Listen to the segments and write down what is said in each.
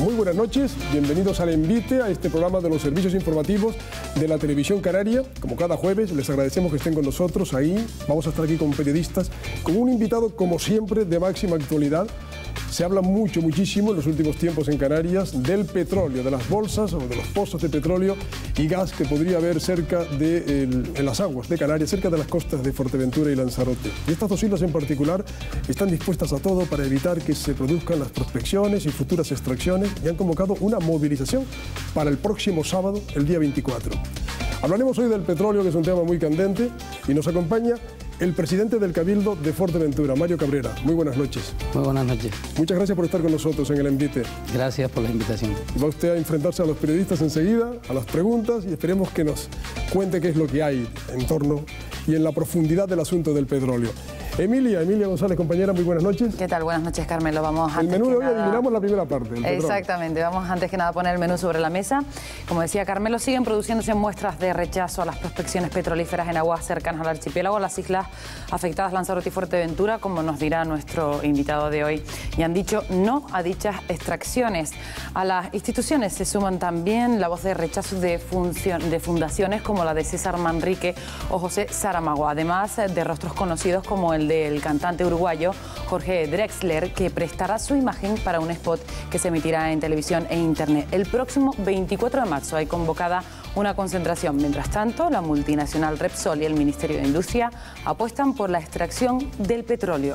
Muy buenas noches, bienvenidos al Envite, a este programa de los servicios informativos de la televisión canaria. Como cada jueves, les agradecemos que estén con nosotros ahí. Vamos a estar aquí con periodistas, con un invitado, como siempre, de máxima actualidad. Se habla muchísimo en los últimos tiempos en Canarias del petróleo, de las bolsas o de los pozos de petróleo y gas que podría haber cerca de en las aguas de Canarias, cerca de las costas de Fuerteventura y Lanzarote. Y estas dos islas en particular están dispuestas a todo para evitar que se produzcan las prospecciones y futuras extracciones y han convocado una movilización para el próximo sábado, el día 24. Hablaremos hoy del petróleo, que es un tema muy candente, y nos acompaña el presidente del Cabildo de Fuerteventura, Mario Cabrera. Muy buenas noches. Muy buenas noches. Muchas gracias por estar con nosotros en el Envite. Gracias por la invitación. Va usted a enfrentarse a los periodistas enseguida, a las preguntas, y esperemos que nos cuente qué es lo que hay en torno y en la profundidad del asunto del petróleo. Emilia González, compañera, muy buenas noches. ¿Qué tal? Buenas noches, Carmelo. Vamos el menú de hoy, adivinamos la primera parte. Exactamente, vamos antes que nada a poner el menú sobre la mesa. Como decía Carmelo, siguen produciéndose muestras de rechazo a las prospecciones petrolíferas en aguas cercanas al archipiélago, las islas afectadas Lanzarote y Fuerteventura, como nos dirá nuestro invitado de hoy. Y han dicho no a dichas extracciones. A las instituciones se suman también la voz de rechazo de fundaciones como la de César Manrique o José Saramago, además de rostros conocidos como el del cantante uruguayo Jorge Drexler, que prestará su imagen para un spot que se emitirá en televisión e internet. El próximo 24 de marzo hay convocada una concentración. Mientras tanto, la multinacional Repsol y el Ministerio de Industria apuestan por la extracción del petróleo.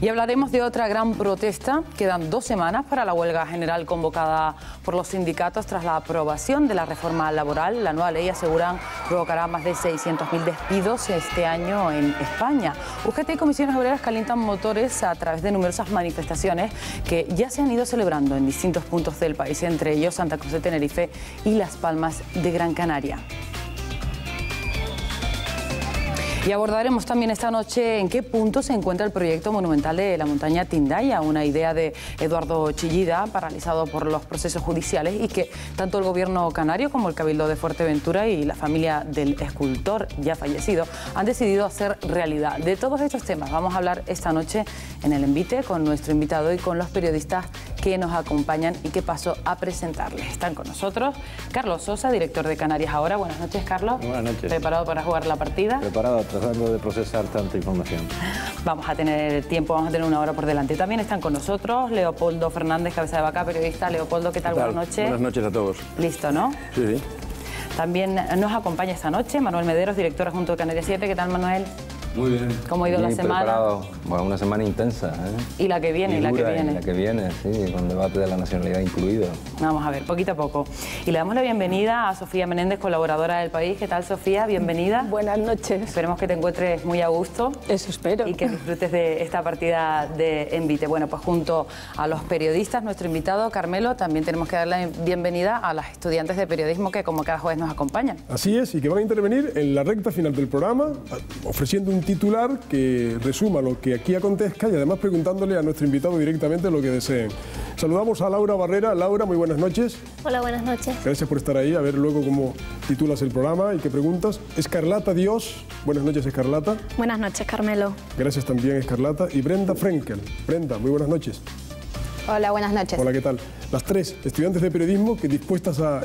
Y hablaremos de otra gran protesta. Quedan 2 semanas para la huelga general convocada por los sindicatos tras la aprobación de la reforma laboral. La nueva ley, aseguran, provocará más de 600.000 despidos este año en España. UGT y comisiones obreras calientan motores a través de numerosas manifestaciones que ya se han ido celebrando en distintos puntos del país, entre ellos Santa Cruz de Tenerife y Las Palmas de Gran Canaria. Y abordaremos también esta noche en qué punto se encuentra el proyecto monumental de la montaña Tindaya, una idea de Eduardo Chillida, paralizado por los procesos judiciales y que tanto el gobierno canario como el Cabildo de Fuerteventura y la familia del escultor ya fallecido han decidido hacer realidad. De todos estos temas vamos a hablar esta noche en el Envite con nuestro invitado y con los periodistas que nos acompañan y que paso a presentarles. Están con nosotros Carlos Sosa, director de Canarias Ahora. Buenas noches, Carlos. Buenas noches. ¿Preparado para jugar la partida? Preparado, tratando de procesar tanta información. Vamos a tener tiempo, vamos a tener 1 hora por delante. También están con nosotros Leopoldo Fernández, cabeza de vaca, periodista. Leopoldo, ¿qué tal? Buenas noches. Buenas noches a todos. Listo, ¿no? Sí, sí. También nos acompaña esta noche Manuel Mederos, director adjunto de Canarias 7. ¿Qué tal, Manuel? Muy bien. ¿Cómo ha ido la semana? Preparado. Bueno, una semana intensa, ¿eh? Y la que viene, y la que dura, viene. Y la que viene, sí, con debate de la nacionalidad incluido. Vamos a ver, poquito a poco. Y le damos la bienvenida a Sofía Menéndez, colaboradora del País. ¿Qué tal, Sofía? Bienvenida. Buenas noches. Esperemos que te encuentres muy a gusto. Eso espero. Y que disfrutes de esta partida de Envite. Bueno, pues junto a los periodistas, nuestro invitado Carmelo, también tenemos que dar la bienvenida a las estudiantes de periodismo que como cada jueves nos acompañan. Así es, y que van a intervenir en la recta final del programa, ofreciendo un titular que resuma lo que aquí acontezca y además preguntándole a nuestro invitado directamente lo que deseen. Saludamos a Laura Barrera. Laura, muy buenas noches. Hola, buenas noches. Gracias por estar ahí, a ver luego cómo titulas el programa y qué preguntas. Escarlata Dios, buenas noches, Escarlata. Buenas noches, Carmelo. Gracias también, Escarlata. Y Brenda Frenkel. Brenda, muy buenas noches. Hola, buenas noches. Hola, ¿qué tal? Las 3 estudiantes de periodismo que dispuestas a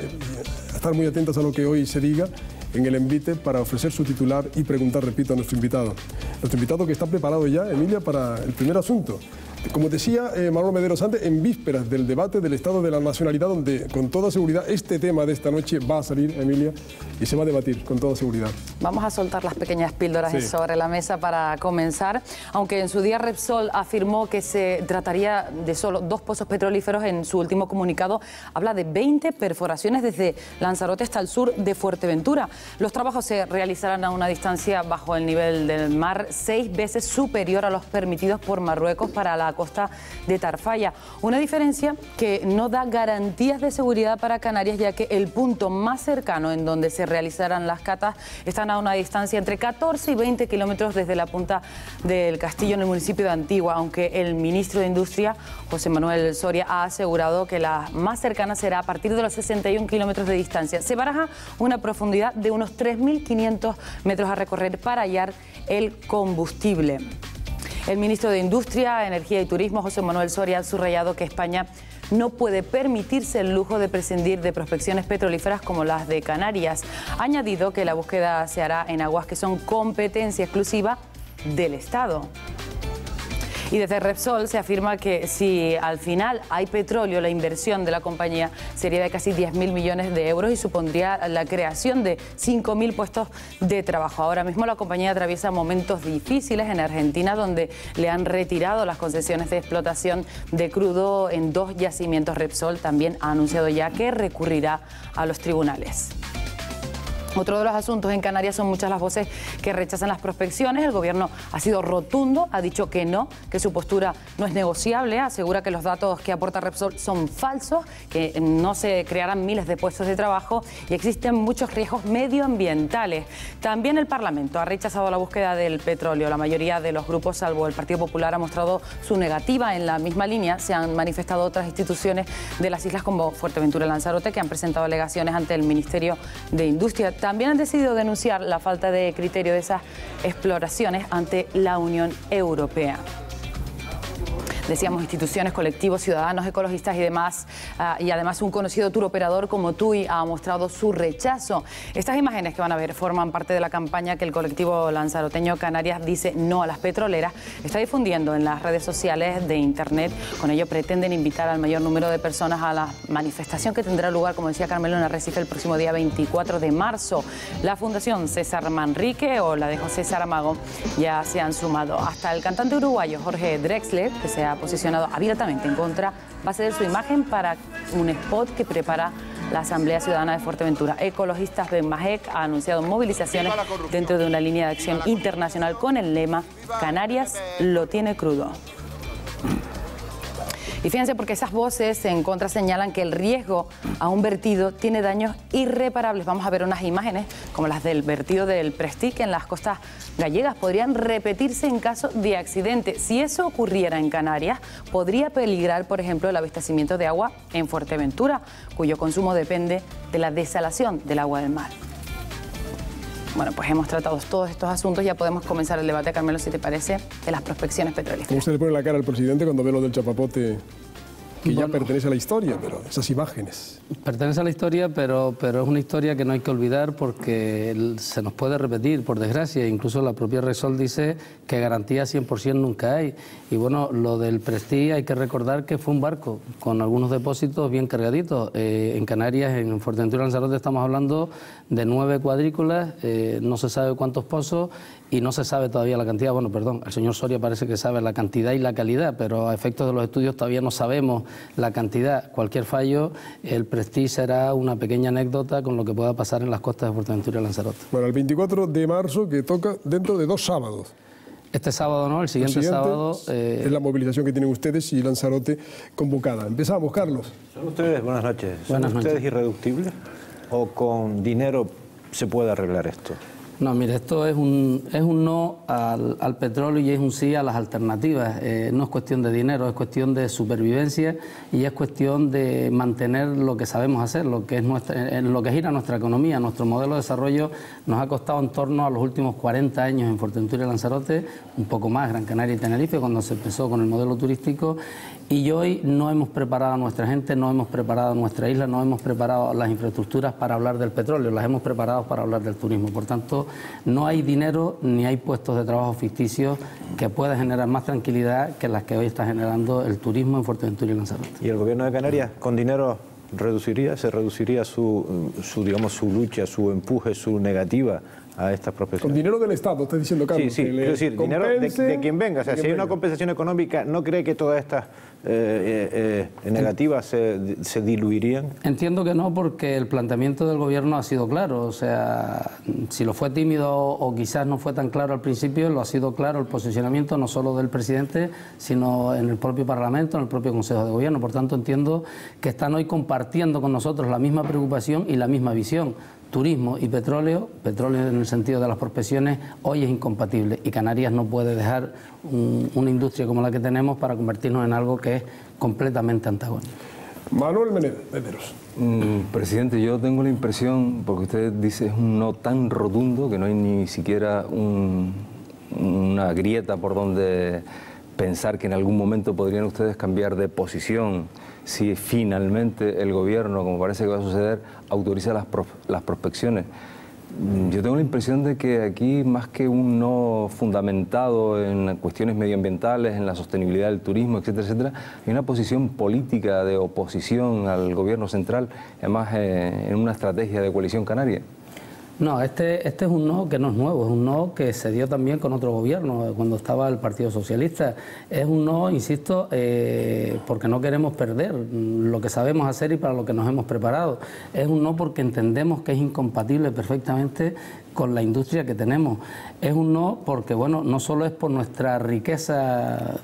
estar muy atentas a lo que hoy se diga en el Envite para ofrecer su titular y preguntar, repito, a nuestro invitado. Nuestro invitado que está preparado ya, Emilia, para el primer asunto. Como decía Manuel Mederos antes, en vísperas del debate del Estado de la Nacionalidad, donde con toda seguridad este tema de esta noche va a salir, Emilia, y se va a debatir con toda seguridad. Vamos a soltar las pequeñas píldoras sobre la mesa para comenzar. Aunque en su día Repsol afirmó que se trataría de solo 2 pozos petrolíferos, en su último comunicado habla de 20 perforaciones desde Lanzarote hasta el sur de Fuerteventura. Los trabajos se realizarán a una distancia bajo el nivel del mar 6 veces superior a los permitidos por Marruecos para la costa de Tarfaya. Una diferencia que no da garantías de seguridad para Canarias, ya que el punto más cercano en donde se realizarán las catas están a una distancia entre 14 y 20 kilómetros desde la punta del castillo en el municipio de Antigua, aunque el ministro de Industria, José Manuel Soria, ha asegurado que la más cercana será a partir de los 61 kilómetros de distancia. Se baraja una profundidad de unos 3.500 metros a recorrer para hallar el combustible. El ministro de Industria, Energía y Turismo, José Manuel Soria, ha subrayado que España no puede permitirse el lujo de prescindir de prospecciones petrolíferas como las de Canarias. Ha añadido que la búsqueda se hará en aguas que son competencia exclusiva del Estado. Y desde Repsol se afirma que si al final hay petróleo, la inversión de la compañía sería de casi 10.000 millones de euros y supondría la creación de 5.000 puestos de trabajo. Ahora mismo la compañía atraviesa momentos difíciles en Argentina, donde le han retirado las concesiones de explotación de crudo en 2 yacimientos. Repsol también ha anunciado ya que recurrirá a los tribunales. Otro de los asuntos en Canarias son muchas las voces que rechazan las prospecciones. El gobierno ha sido rotundo, ha dicho que no, que su postura no es negociable, asegura que los datos que aporta Repsol son falsos, que no se crearán miles de puestos de trabajo y existen muchos riesgos medioambientales. También el Parlamento ha rechazado la búsqueda del petróleo. La mayoría de los grupos, salvo el Partido Popular, ha mostrado su negativa. En la misma línea se han manifestado otras instituciones de las islas como Fuerteventura y Lanzarote, que han presentado alegaciones ante el Ministerio de Industria. También han decidido denunciar la falta de criterio de esas exploraciones ante la Unión Europea. Decíamos instituciones, colectivos, ciudadanos, ecologistas y demás. Y además un conocido tour operador como TUI ha mostrado su rechazo. Estas imágenes que van a ver forman parte de la campaña que el colectivo lanzaroteño Canarias dice no a las petroleras está difundiendo en las redes sociales de Internet. Con ello pretenden invitar al mayor número de personas a la manifestación que tendrá lugar, como decía Carmelo, en Arrecife el próximo día 24 de marzo. La Fundación César Manrique o la de José Saramago ya se han sumado. Hasta el cantante uruguayo Jorge Drexler, que se ha posicionado abiertamente en contra, va a ceder su imagen para un spot que prepara la Asamblea Ciudadana de Fuerteventura. Ecologistas BenMajec ha anunciado movilizaciones dentro de una línea de acción internacional con el lema Canarias lo tiene crudo. Y fíjense, porque esas voces en contra señalan que el riesgo a un vertido tiene daños irreparables. Vamos a ver unas imágenes como las del vertido del Prestige en las costas gallegas. Podrían repetirse en caso de accidente. Si eso ocurriera en Canarias, podría peligrar, por ejemplo, el abastecimiento de agua en Fuerteventura, cuyo consumo depende de la desalación del agua del mar. Bueno, pues hemos tratado todos estos asuntos. Ya podemos comenzar el debate, Carmelo, si te parece, de las prospecciones petrolíferas. ¿Cómo se le pone la cara al presidente cuando ve lo del chapapote, que ya pertenece a la historia, pero esas imágenes? Pertenece a la historia, pero es una historia que no hay que olvidar porque se nos puede repetir, por desgracia. Incluso la propia Repsol dice que garantía 100% nunca hay. Y bueno, lo del Prestige hay que recordar que fue un barco con algunos depósitos bien cargaditos. En Canarias, en Fuerteventura y Lanzarote, estamos hablando de 9 cuadrículas, no se sabe cuántos pozos y no se sabe todavía la cantidad. Bueno, perdón, el señor Soria parece que sabe la cantidad y la calidad, pero a efectos de los estudios todavía no sabemos la cantidad. Cualquier fallo, el Prestige será una pequeña anécdota con lo que pueda pasar en las costas de Fuerteventura y Lanzarote. Bueno, el 24 de marzo, que toca dentro de 2 sábados. Este sábado no, el siguiente sábado... Es la movilización que tienen ustedes y Lanzarote convocada. Empezamos, Carlos. ¿Son ustedes, buenas noches, buenas ¿son ustedes noches. irreductibles o con dinero se puede arreglar esto? No, mire, esto es un no al petróleo y es un sí a las alternativas. No es cuestión de dinero, es cuestión de supervivencia y es cuestión de mantener lo que sabemos hacer, lo que gira nuestra economía. Nuestro modelo de desarrollo nos ha costado en torno a los últimos 40 años en Fuerteventura y Lanzarote, un poco más, Gran Canaria y Tenerife, cuando se empezó con el modelo turístico. Y hoy no hemos preparado a nuestra gente, no hemos preparado a nuestra isla, no hemos preparado las infraestructuras para hablar del petróleo, las hemos preparado para hablar del turismo. Por tanto, no hay dinero ni hay puestos de trabajo ficticios que puedan generar más tranquilidad que las que hoy está generando el turismo en Fuerteventura y Lanzarote. ¿Y el gobierno de Canarias con dinero se reduciría su lucha, su empuje, su negativa a estas prospecciones? Con dinero del Estado, está diciendo Carlos. Sí, quiero decir, dinero de quien venga. O sea, si hay una compensación económica, ¿no cree que todas estas negativas se diluirían? Entiendo que no, porque el planteamiento del gobierno ha sido claro. O sea, si lo fue tímido o quizás no fue tan claro al principio, lo ha sido claro el posicionamiento no solo del presidente, sino en el propio Parlamento, en el propio Consejo de Gobierno. Por tanto, entiendo que están hoy compartiendo con nosotros la misma preocupación y la misma visión. Turismo y petróleo en el sentido de las prospecciones, hoy es incompatible y Canarias no puede dejar una industria como la que tenemos para convertirnos en algo que es completamente antagónico. Manuel Mederos. Presidente, yo tengo la impresión, porque usted dice es un no tan rotundo que no hay ni siquiera una grieta por donde pensar que en algún momento podrían ustedes cambiar de posición si finalmente el gobierno, como parece que va a suceder, autoriza las prospecciones? Yo tengo la impresión de que aquí, más que un no fundamentado en cuestiones medioambientales, en la sostenibilidad del turismo, etcétera, etcétera, hay una posición política de oposición al gobierno central, además en una estrategia de coalición canaria. No, este es un no que no es nuevo, es un no que se dio también con otro gobierno, cuando estaba el Partido Socialista. Es un no, insisto, porque no queremos perder lo que sabemos hacer y para lo que nos hemos preparado. Es un no porque entendemos que es incompatible perfectamente con la industria que tenemos. Es un no porque, bueno, no solo es por nuestra riqueza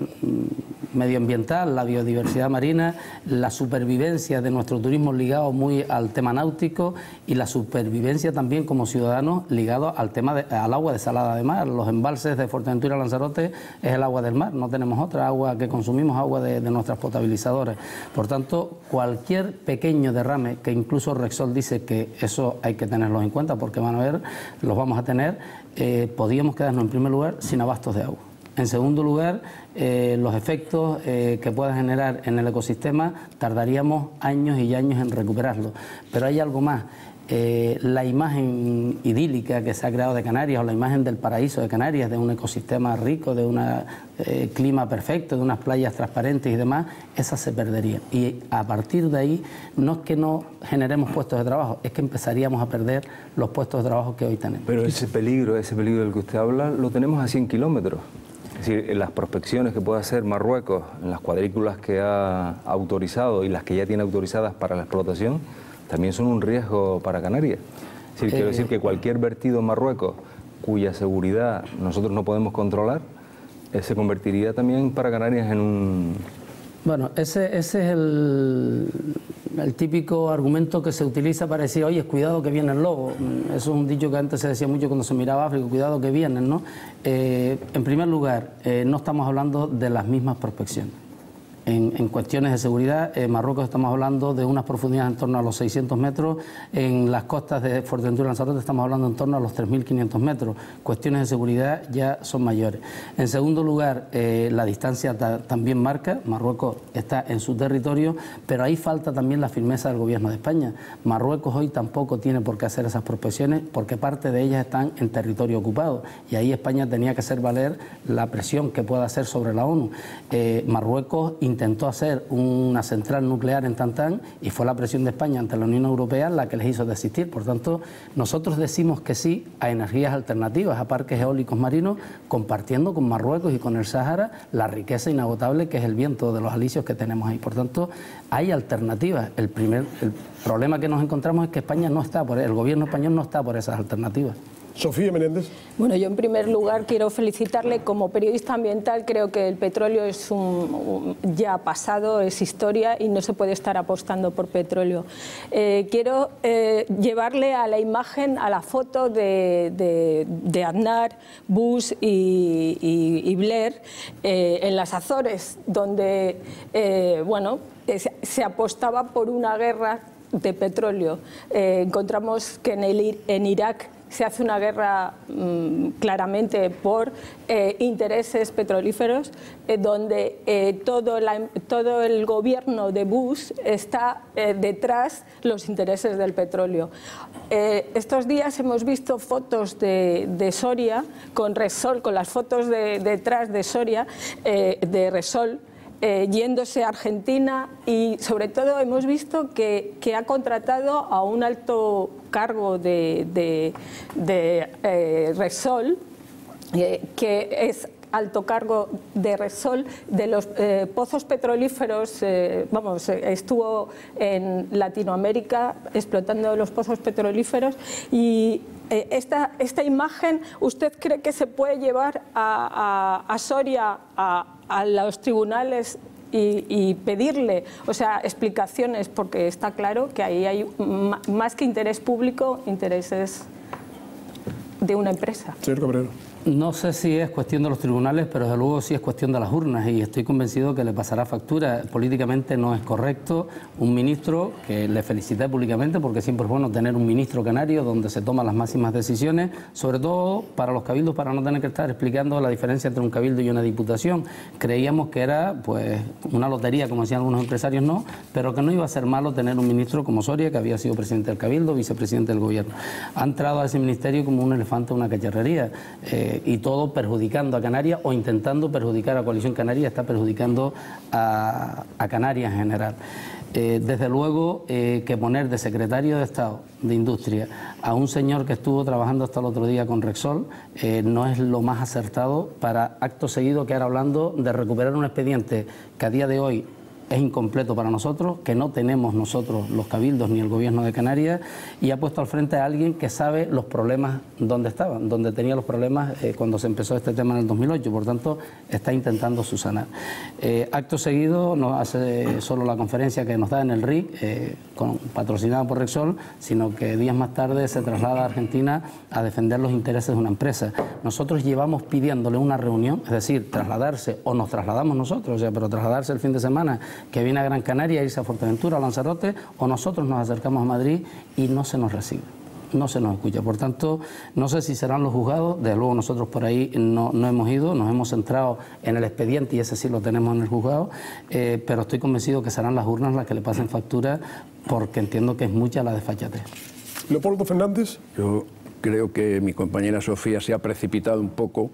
medioambiental, la biodiversidad marina, la supervivencia de nuestro turismo ligado muy al tema náutico y la supervivencia también como ciudadanos ligado al tema al agua desalada de mar. Los embalses de Fuerteventura y Lanzarote es el agua del mar, no tenemos otra agua que consumimos, agua de nuestras potabilizadoras. Por tanto, cualquier pequeño derrame, que incluso Repsol dice que eso hay que tenerlo en cuenta porque van a ver, los vamos a tener, podríamos quedarnos en primer lugar sin abastos de agua. En segundo lugar, los efectos que pueda generar en el ecosistema tardaríamos años y años en recuperarlo. Pero hay algo más. La imagen idílica que se ha creado de Canarias, o la imagen del paraíso de Canarias, de un ecosistema rico, de un clima perfecto, de unas playas transparentes y demás, esa se perdería. Y a partir de ahí, no es que no generemos puestos de trabajo, es que empezaríamos a perder los puestos de trabajo que hoy tenemos. Pero ese peligro del que usted habla, lo tenemos a 100 kilómetros. Es decir, en las prospecciones que puede hacer Marruecos, en las cuadrículas que ha autorizado y las que ya tiene autorizadas para la explotación, también son un riesgo para Canarias. Es decir, quiero decir que cualquier vertido en Marruecos, cuya seguridad nosotros no podemos controlar, se convertiría también para Canarias en un... Bueno, ese es el típico argumento que se utiliza para decir, oye, cuidado que viene el lobo. Eso es un dicho que antes se decía mucho cuando se miraba África, cuidado que vienen, ¿no? En primer lugar, no estamos hablando de las mismas prospecciones. En cuestiones de seguridad, en Marruecos estamos hablando de unas profundidades en torno a los 600 metros, en las costas de Fuerteventura y Lanzarote estamos hablando en torno a los 3.500 metros. Cuestiones de seguridad ya son mayores. En segundo lugar, la distancia también marca, Marruecos está en su territorio, pero ahí falta también la firmeza del gobierno de España. Marruecos hoy tampoco tiene por qué hacer esas prospecciones porque parte de ellas están en territorio ocupado y ahí España tenía que hacer valer la presión que pueda hacer sobre la ONU. Marruecos intentó hacer una central nuclear en Tantán y fue la presión de España ante la Unión Europea la que les hizo desistir. Por tanto, nosotros decimos que sí a energías alternativas, a parques eólicos marinos, compartiendo con Marruecos y con el Sáhara la riqueza inagotable que es el viento de los alisios que tenemos ahí. Por tanto, hay alternativas. El problema que nos encontramos es que España no está el gobierno español no está por esas alternativas. Sofía Menéndez. Bueno, yo en primer lugar quiero felicitarle como periodista ambiental. Creo que el petróleo es ya pasado, es historia y no se puede estar apostando por petróleo. Quiero llevarle a la imagen, a la foto de Aznar, Bush y Blair en las Azores, donde bueno, se apostaba por una guerra de petróleo. Encontramos que en Irak se hace una guerra claramente por intereses petrolíferos, donde todo el gobierno de Bush está detrás los intereses del petróleo. Estos días hemos visto fotos de Soria con Repsol, con las fotos detrás de Soria, de Repsol, yéndose a Argentina y sobre todo hemos visto que ha contratado a un alto cargo de Repsol, que es alto cargo de Repsol, de los pozos petrolíferos, vamos, estuvo en Latinoamérica explotando los pozos petrolíferos y esta imagen, ¿usted cree que se puede llevar a Soria a los tribunales y pedirle, o sea, explicaciones? Porque está claro que ahí hay más que interés público, intereses de una empresa. Señor Cabrero. No sé si es cuestión de los tribunales, pero desde luego sí es cuestión de las urnas y estoy convencido que le pasará factura. Políticamente no es correcto un ministro, que le felicité públicamente porque siempre es bueno tener un ministro canario donde se toman las máximas decisiones, sobre todo para los cabildos, para no tener que estar explicando la diferencia entre un cabildo y una diputación. Creíamos que era pues una lotería, como decían algunos empresarios, no, pero que no iba a ser malo tener un ministro como Soria, que había sido presidente del cabildo, vicepresidente del gobierno. Ha entrado a ese ministerio como un elefante a una cacharrería. Y todo perjudicando a Canarias o intentando perjudicar a Coalición Canaria, está perjudicando a Canarias en general. Desde luego que poner de secretario de Estado de Industria a un señor que estuvo trabajando hasta el otro día con Repsol no es lo más acertado para acto seguido quedar hablando de recuperar un expediente que a día de hoy es incompleto para nosotros, que no tenemos nosotros los cabildos ni el gobierno de Canarias, y ha puesto al frente a alguien que sabe los problemas donde estaban, donde tenía los problemas cuando se empezó este tema en el 2008, por tanto está intentando subsanar. Acto seguido no hace solo la conferencia que nos da en el RIC, patrocinada por Repsol, sino que días más tarde se traslada a Argentina a defender los intereses de una empresa. Nosotros llevamos pidiéndole una reunión, es decir, trasladarse, o nos trasladamos nosotros, o sea, pero trasladarse el fin de semana, que viene a Gran Canaria, irse a Fuerteventura, a Lanzarote, o nosotros nos acercamos a Madrid y no se nos recibe, no se nos escucha. Por tanto, no sé si serán los juzgados, desde luego nosotros por ahí no hemos ido, nos hemos centrado en el expediente y ese sí lo tenemos en el juzgado, pero estoy convencido que serán las urnas las que le pasen factura, porque entiendo que es mucha la desfachatez. Leopoldo Fernández. Yo creo que mi compañera Sofía se ha precipitado un poco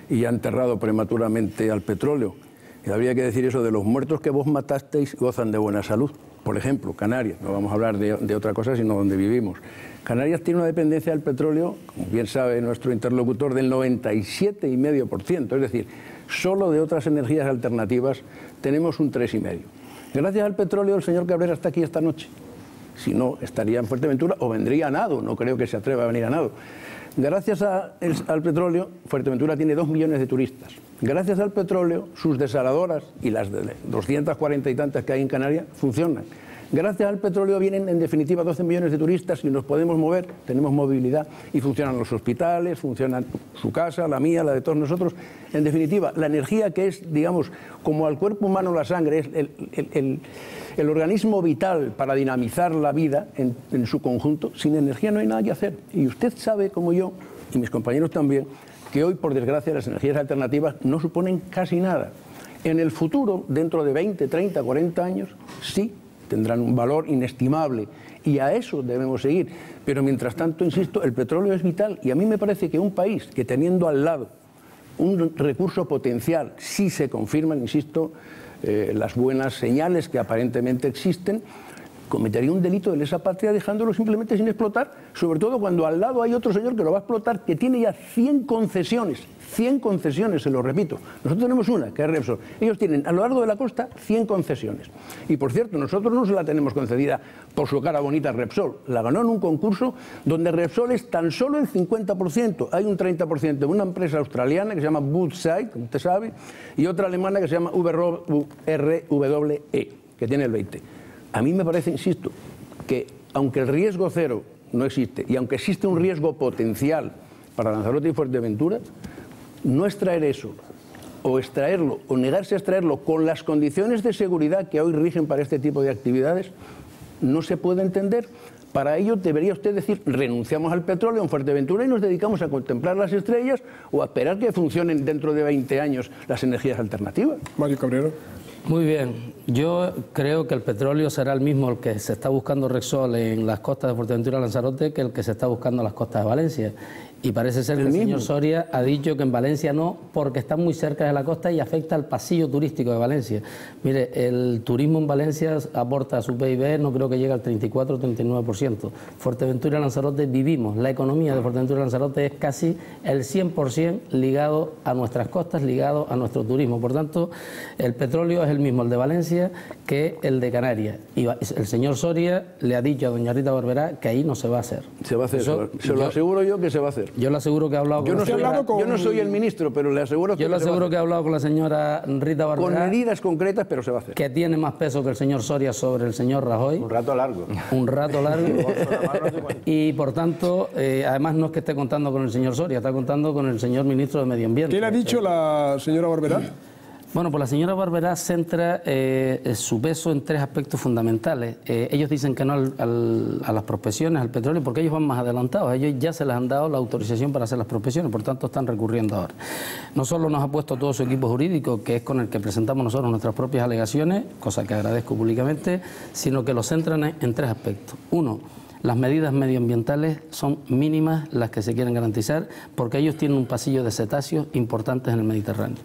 y ha enterrado prematuramente al petróleo. Y habría que decir eso de los muertos que vos matasteis gozan de buena salud. Por ejemplo, Canarias, no vamos a hablar de otra cosa sino donde vivimos. Canarias tiene una dependencia del petróleo, como bien sabe nuestro interlocutor, del 97,5%, es decir, solo de otras energías alternativas tenemos un 3,5%. Gracias al petróleo el señor Cabrera está aquí esta noche. Si no, estaría en Fuerteventura o vendría a nado, no creo que se atreva a venir a nado. Gracias al petróleo, Fuerteventura tiene 2 millones de turistas. Gracias al petróleo, sus desaladoras y las de 240 y tantas que hay en Canarias funcionan. Gracias al petróleo vienen, en definitiva, 12 millones de turistas y nos podemos mover, tenemos movilidad y funcionan los hospitales, funcionan su casa, la mía, la de todos nosotros. En definitiva, la energía que es, digamos, como al cuerpo humano la sangre, es el organismo vital para dinamizar la vida en su conjunto. Sin energía no hay nada que hacer. Y usted sabe, como yo, y mis compañeros también, que hoy, por desgracia, las energías alternativas no suponen casi nada. En el futuro, dentro de 20, 30, 40 años, sí tendrán un valor inestimable y a eso debemos seguir. Pero mientras tanto, insisto, el petróleo es vital y a mí me parece que un país que teniendo al lado un recurso potencial, si se confirman, insisto, las buenas señales que aparentemente existen, cometería un delito de lesa patria dejándolo simplemente sin explotar, sobre todo cuando al lado hay otro señor que lo va a explotar, que tiene ya 100 concesiones, se lo repito. Nosotros tenemos una, que es Repsol. Ellos tienen a lo largo de la costa 100 concesiones. Y por cierto, nosotros no se la tenemos concedida por su cara bonita Repsol. La ganó en un concurso donde Repsol es tan solo el 50%. Hay un 30% de una empresa australiana que se llama Woodside, como usted sabe, y otra alemana que se llama RWE, que tiene el 20%. A mí me parece, insisto, que aunque el riesgo cero no existe y aunque existe un riesgo potencial para Lanzarote y Fuerteventura, no extraer eso, o extraerlo, o negarse a extraerlo con las condiciones de seguridad que hoy rigen para este tipo de actividades, no se puede entender. Para ello debería usted decir, renunciamos al petróleo en Fuerteventura y nos dedicamos a contemplar las estrellas o a esperar que funcionen dentro de 20 años las energías alternativas. Mario Cabrera. Muy bien, yo creo que el petróleo será el mismo el que se está buscando Repsol en las costas de Fuerteventura y Lanzarote que el que se está buscando en las costas de Valencia. Y parece ser que el señor Soria ha dicho que en Valencia no, porque está muy cerca de la costa y afecta al pasillo turístico de Valencia. Mire, el turismo en Valencia aporta a su PIB, no creo que llegue al 34 o 39%. Fuerteventura y Lanzarote vivimos, la economía de Fuerteventura y Lanzarote es casi el 100% ligado a nuestras costas, ligado a nuestro turismo. Por tanto, el petróleo es el mismo, el de Valencia, que el de Canarias. Y el señor Soria le ha dicho a doña Rita Barberá que ahí no se va a hacer. Se va a hacer, se lo aseguro yo que se va a hacer. ver. Yo le aseguro que he hablado Yo no soy el ministro, pero le aseguro que he hablado con la señora Rita Barberá. Con medidas concretas, pero se va a hacer. Que tiene más peso que el señor Soria sobre el señor Rajoy. Un rato largo. Un rato largo. Y por tanto, además no es que esté contando con el señor Soria, está contando con el señor ministro de Medio Ambiente. ¿Qué le ha dicho la señora Barberá? Bueno, pues la señora Barberá centra su peso en tres aspectos fundamentales. Ellos dicen que no a las prospecciones, al petróleo, porque ellos van más adelantados. Ellos ya se les han dado la autorización para hacer las prospecciones, por tanto están recurriendo ahora. No solo nos ha puesto todo su equipo jurídico, que es con el que presentamos nosotros nuestras propias alegaciones, cosa que agradezco públicamente, sino que lo centran en tres aspectos. Uno, las medidas medioambientales son mínimas las que se quieren garantizar porque ellos tienen un pasillo de cetáceos importantes en el Mediterráneo.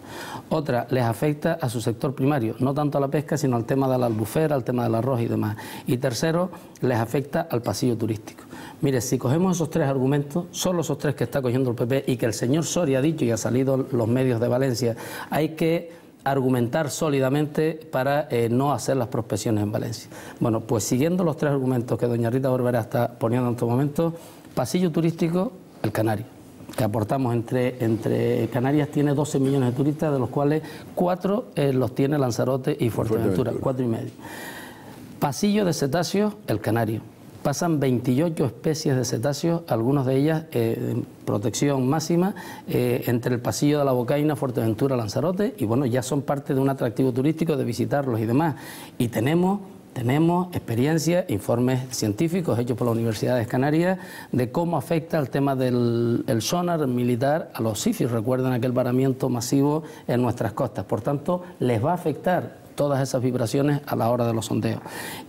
Otra, les afecta a su sector primario, no tanto a la pesca, sino al tema de la albufera, al tema del arroz y demás. Y tercero, les afecta al pasillo turístico. Mire, si cogemos esos tres argumentos, solo esos tres que está cogiendo el PP y que el señor Soria ha dicho y ha salido los medios de Valencia, hay que argumentar sólidamente para no hacer las prospecciones en Valencia. Bueno, pues siguiendo los tres argumentos que doña Rita Barberá está poniendo en estos momentos, pasillo turístico, el Canario, que aportamos entre Canarias tiene 12 millones de turistas, de los cuales 4 los tiene Lanzarote y Fuerteventura, 4,5. Pasillo de cetáceos, el Canario. Pasan 28 especies de cetáceos, algunas de ellas en protección máxima, entre el pasillo de la Bocaina, Fuerteventura, Lanzarote, y bueno, ya son parte de un atractivo turístico de visitarlos y demás. Y tenemos experiencia, informes científicos hechos por las universidades canarias de cómo afecta el tema del sonar militar a los sitios. Recuerden aquel varamiento masivo en nuestras costas. Por tanto, les va a afectar todas esas vibraciones a la hora de los sondeos.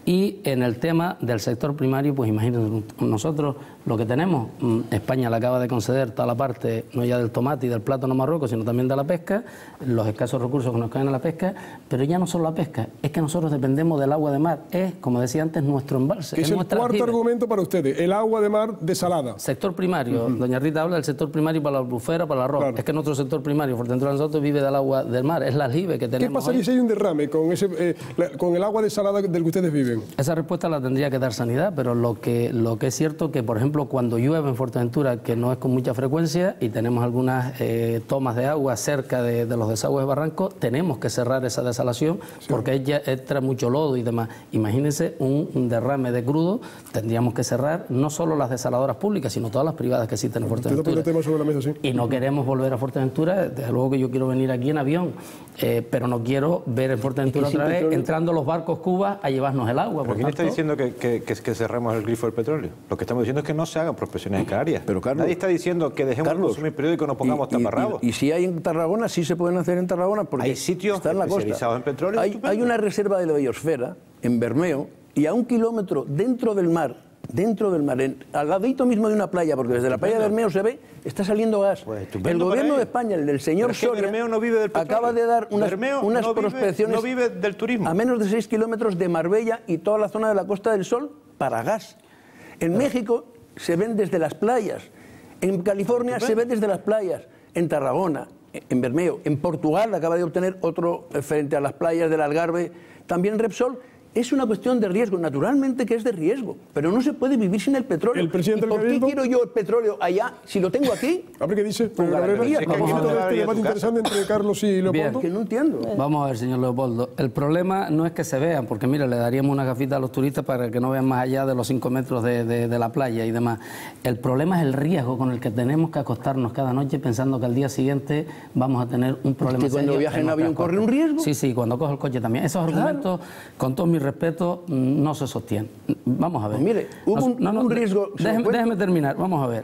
Y en el tema del sector primario, pues imagínense nosotros lo que tenemos. España le acaba de conceder toda la parte, no ya del tomate y del plátano a Marruecos, sino también de la pesca, los escasos recursos que nos caen a la pesca, pero ya no solo la pesca, es que nosotros dependemos del agua de mar, es, como decía antes, nuestro embalse. Que es el cuarto argumento para ustedes, el agua de mar desalada. Sector primario, doña Rita habla del sector primario para la albufera, para el arroz. Claro. Es que nuestro sector primario, Fuerteventura nosotros vive del agua del mar, es la aljibe que tenemos. ¿Qué pasaría si hay un derrame con el agua desalada del que ustedes viven? Esa respuesta la tendría que dar Sanidad, pero lo que es cierto que, por ejemplo, cuando llueve en Fuerteventura, que no es con mucha frecuencia, y tenemos algunas tomas de agua cerca de los desagües de barranco, tenemos que cerrar esa desalación, sí, porque ella entra mucho lodo y demás. Imagínense un derrame de crudo, tendríamos que cerrar no solo las desaladoras públicas, sino todas las privadas que existen en Fuerteventura. Sobre la mesa, sí. Y no queremos volver a Fuerteventura, desde luego que yo quiero venir aquí en avión, pero no quiero ver en Fuerteventura otra vez entrando los barcos Cuba a llevarnos el agua. ¿Pero quién está diciendo que cerremos el grifo del petróleo? Lo que estamos diciendo es que no se hagan prospecciones en Canarias. Pero, Carlos, nadie está diciendo que dejemos de consumir periódico y nos pongamos taparrabos. Y si hay en Tarragona, sí se pueden hacer en Tarragona, porque hay sitios está en la especializados costa. En petróleo. Hay una reserva de la biosfera en Bermeo, y a 1 kilómetro dentro del mar, al ladito mismo de una playa, porque desde la playa de Bermeo se ve, está saliendo gas. Pues el gobierno de España, el del señor Soria, Bermeo no vive del acaba de dar unas prospecciones no vive del turismo. A menos de 6 kilómetros de Marbella y toda la zona de la Costa del Sol para gas. En México se ven desde las playas, en California se ve desde las playas, en Tarragona, en Bermeo, en Portugal acaba de obtener otro frente a las playas del Algarve, también Repsol. Es una cuestión de riesgo, naturalmente que es de riesgo, pero no se puede vivir sin el petróleo. ¿El presidente ¿Por qué quiero yo el petróleo allá si lo tengo aquí? A ver qué dice. Vamos a ver este debate interesante entre Carlos y Leopoldo. Que no entiendo. Vamos a ver, señor Leopoldo. El problema no es que se vean, porque mira, le daríamos una gafita a los turistas para que no vean más allá de los 5 metros de la playa y demás. El problema es el riesgo con el que tenemos que acostarnos cada noche pensando que al día siguiente vamos a tener un problema serio. ¿Cuando viaja en avión corre un riesgo? Sí, cuando cojo el coche también. Esos argumentos, con todo mi respeto, no se sostienen. Vamos a ver. Pues mire, hubo un riesgo. Déjeme terminar, vamos a ver.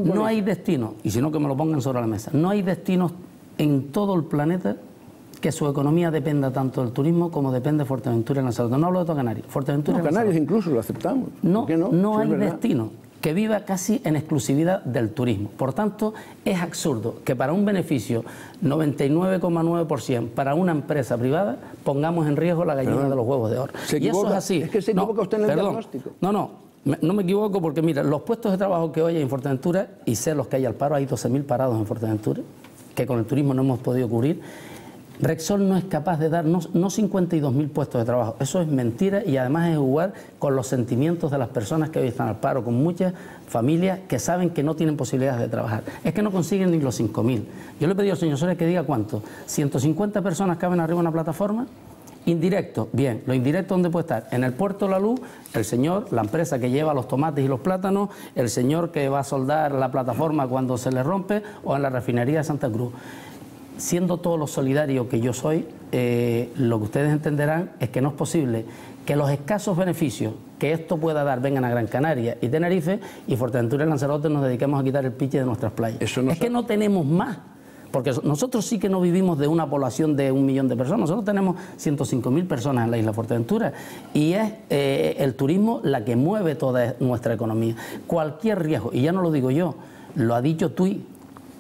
No hay destino, y si no que me lo pongan sobre la mesa, no hay destinos en todo el planeta que su economía dependa tanto del turismo como depende de Fuerteventura y Lanzarote. No hablo de todo Canarias. Fuerteventura y Canarias incluso lo aceptamos. No hay destino que viva casi en exclusividad del turismo. Por tanto, es absurdo que para un beneficio 99,9% para una empresa privada pongamos en riesgo la gallina de los huevos de oro. Y eso es así. Es que se equivoca usted en el diagnóstico. No me equivoco porque mira, los puestos de trabajo que hoy hay en Fuerteventura, y sé los que hay al paro, hay 12.000 parados en Fuerteventura, que con el turismo no hemos podido cubrir. Repsol no es capaz de dar no 52.000 puestos de trabajo. Eso es mentira y además es jugar con los sentimientos de las personas que hoy están al paro, con muchas familias que saben que no tienen posibilidades de trabajar. Es que no consiguen ni los 5.000. Yo le he pedido al señor Soria que diga cuánto. ¿150 personas caben arriba de una plataforma? Indirecto, bien. ¿Lo indirecto dónde puede estar? En el puerto La Luz, el señor, la empresa que lleva los tomates y los plátanos, el señor que va a soldar la plataforma cuando se le rompe, o en la refinería de Santa Cruz. Siendo todo lo solidario que yo soy, lo que ustedes entenderán es que no es posible que los escasos beneficios que esto pueda dar vengan a Gran Canaria y Tenerife y Fuerteventura y Lanzarote nos dediquemos a quitar el piche de nuestras playas. Es que no tenemos más, porque nosotros sí que no vivimos de una población de 1 millón de personas, nosotros tenemos 105.000 personas en la isla Fuerteventura y es el turismo la que mueve toda nuestra economía. Cualquier riesgo, y ya no lo digo yo, lo ha dicho TUI,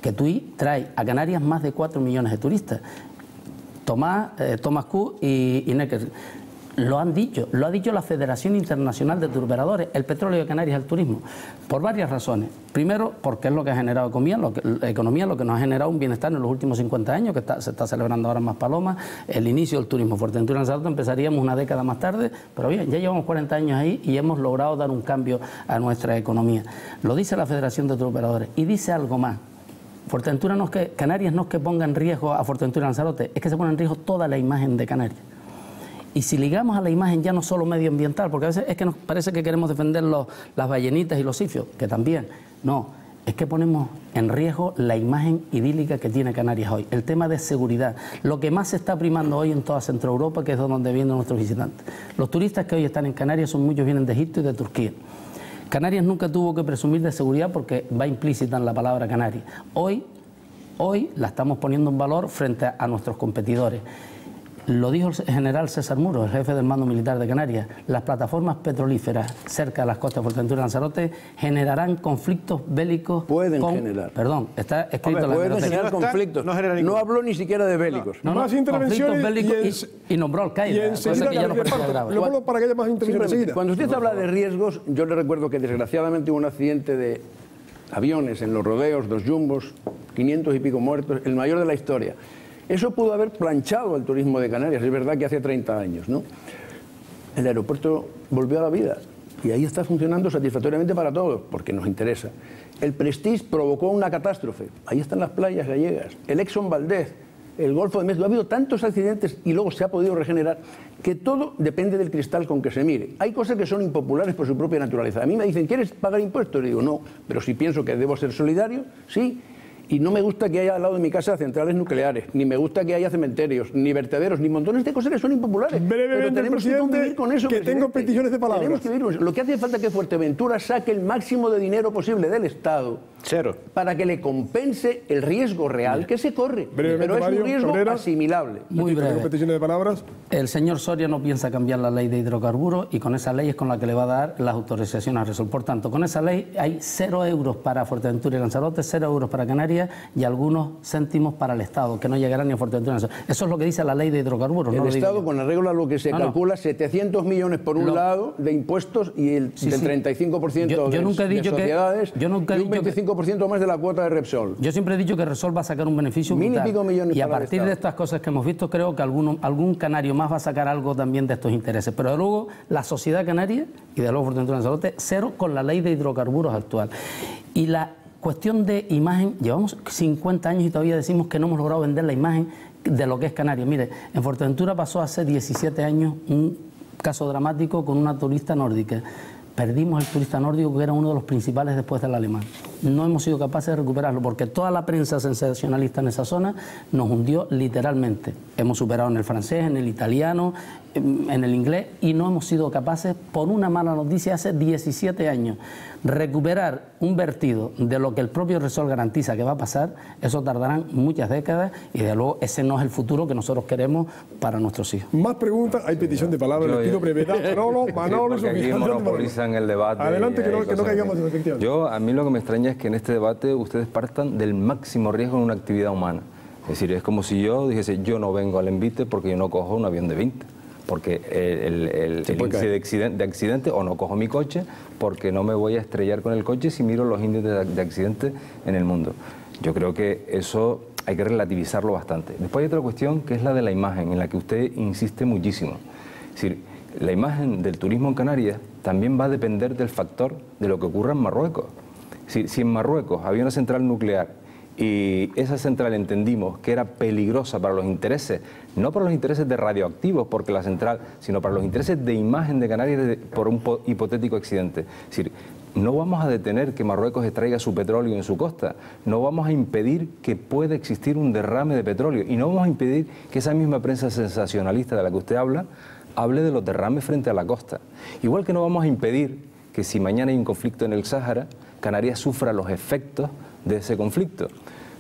que TUI trae a Canarias más de 4 millones de turistas. Thomas Cook y Necker lo han dicho, lo ha dicho la Federación Internacional de Turoperadores. El petróleo de Canarias es el turismo, por varias razones. Primero, porque es lo que ha generado economía, lo que nos ha generado un bienestar en los últimos 50 años, que se está celebrando ahora en Maspalomas, el inicio del turismo. Fuerteventura y Lanzarote empezaríamos una década más tarde, pero bien, ya llevamos 40 años ahí y hemos logrado dar un cambio a nuestra economía. Lo dice la Federación de Turoperadores y dice algo más. Fuerteventura no es que, Canarias no es que ponga en riesgo a Fuerteventura y Lanzarote, es que se pone en riesgo toda la imagen de Canarias. Y si ligamos a la imagen ya no solo medioambiental, porque a veces es que nos parece que queremos defender las ballenitas y los sifios, que también, no, es que ponemos en riesgo la imagen idílica que tiene Canarias hoy. El tema de seguridad, lo que más se está primando hoy en toda Centro Europa, que es donde vienen nuestros visitantes. Los turistas que hoy están en Canarias muchos vienen de Egipto y de Turquía. Canarias nunca tuvo que presumir de seguridad porque va implícita en la palabra Canarias. Hoy la estamos poniendo en valor frente a nuestros competidores. Lo dijo el general César Muro, el jefe del mando militar de Canarias. Las plataformas petrolíferas cerca de las costas de Fuerteventura y Lanzarote generarán conflictos bélicos. Pueden generar. Perdón, está escrito en la pueden generar conflictos. No habló ni siquiera de bélicos. Más intervenciones bélicos y nombró al Qaeda. Luego para que haya más intervenciones. Cuando usted habla de riesgos, yo le recuerdo que desgraciadamente hubo un accidente de aviones en los rodeos, 2 jumbos, 500 y pico muertos, el mayor de la historia. Eso pudo haber planchado el turismo de Canarias, es verdad que hace 30 años, ¿no? El aeropuerto volvió a la vida y ahí está funcionando satisfactoriamente para todos, porque nos interesa. El Prestige provocó una catástrofe, ahí están las playas gallegas, el Exxon Valdez, el Golfo de México, ha habido tantos accidentes y luego se ha podido regenerar, que todo depende del cristal con que se mire. Hay cosas que son impopulares por su propia naturaleza. A mí me dicen, ¿quieres pagar impuestos? Y digo, no, pero si pienso que debo ser solidario, sí. Y no me gusta que haya al lado de mi casa centrales nucleares, ni me gusta que haya cementerios, ni vertederos, ni montones de cosas que son impopulares. Brevemente, pero tenemos que convivir con eso. Que tengo peticiones de palabras. Tenemos que vivir con eso. Lo que hace falta es que Fuerteventura saque el máximo de dinero posible del Estado. Cero. Para que le compense el riesgo real que se corre. Pero es un riesgo asimilable. Muy breve. ¿Tengo peticiones de palabras? El señor Soria no piensa cambiar la ley de hidrocarburos y con esa ley es con la que le va a dar las autorizaciones a Repsol. Por tanto, con esa ley hay 0 euros para Fuerteventura y Lanzarote, 0 euros para Canarias y algunos céntimos para el Estado, que no llegarán ni a Fuerteventura. Eso es lo que dice la ley de hidrocarburos. El Estado, con arreglo a lo que se calcula, 700 millones por un lado de impuestos y el del 35% de sociedades y un 25% más de la cuota de Repsol. Yo siempre he dicho que Repsol va a sacar un beneficio brutal. Y a partir de estas cosas que hemos visto, creo que algún canario más va a sacar algo también de estos intereses. Pero de luego, la sociedad canaria, y de luego Fuerteventura y Lanzarote, 0 con la ley de hidrocarburos actual. Y la cuestión de imagen, llevamos 50 años y todavía decimos que no hemos logrado vender la imagen de lo que es Canarias. Mire, en Fuerteventura pasó hace 17 años un caso dramático con una turista nórdica. Perdimos el turista nórdico, que era uno de los principales después del alemán. No hemos sido capaces de recuperarlo porque toda la prensa sensacionalista en esa zona nos hundió literalmente. Hemos superado en el francés, en el italiano, en el inglés y no hemos sido capaces, por una mala noticia hace 17 años, recuperar un vertido de lo que el propio Repsol garantiza que va a pasar. Eso tardarán muchas décadas y de luego ese no es el futuro que nosotros queremos para nuestros hijos. Más preguntas, hay petición de palabras, les pido brevedad. Manolo, porque aquí monopolizan el debate. Adelante, que no caigamos en efectivo. A mí lo que me extraña es que en este debate ustedes partan del máximo riesgo en una actividad humana. Es decir, es como si yo dijese, yo no vengo al envite porque yo no cojo un avión de 20. Porque el índice de accidente, o no cojo mi coche porque no me voy a estrellar con el coche si miro los índices de accidente en el mundo. Yo creo que eso hay que relativizarlo bastante. Después hay otra cuestión que es la de la imagen, en la que usted insiste muchísimo. Es decir, la imagen del turismo en Canarias también va a depender del factor de lo que ocurra en Marruecos. Si en Marruecos había una central nuclear y esa central entendimos que era peligrosa para los intereses, no para los intereses de radioactivos, porque la central, sino para los intereses de imagen de Canarias por un hipotético accidente. Es decir, no vamos a detener que Marruecos extraiga su petróleo en su costa, no vamos a impedir que pueda existir un derrame de petróleo y no vamos a impedir que esa misma prensa sensacionalista de la que usted habla, hable de los derrames frente a la costa. Igual que no vamos a impedir que si mañana hay un conflicto en el Sáhara, Canarias sufra los efectos de ese conflicto.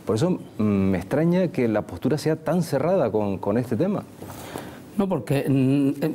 Por eso me extraña que la postura sea tan cerrada con este tema. No, porque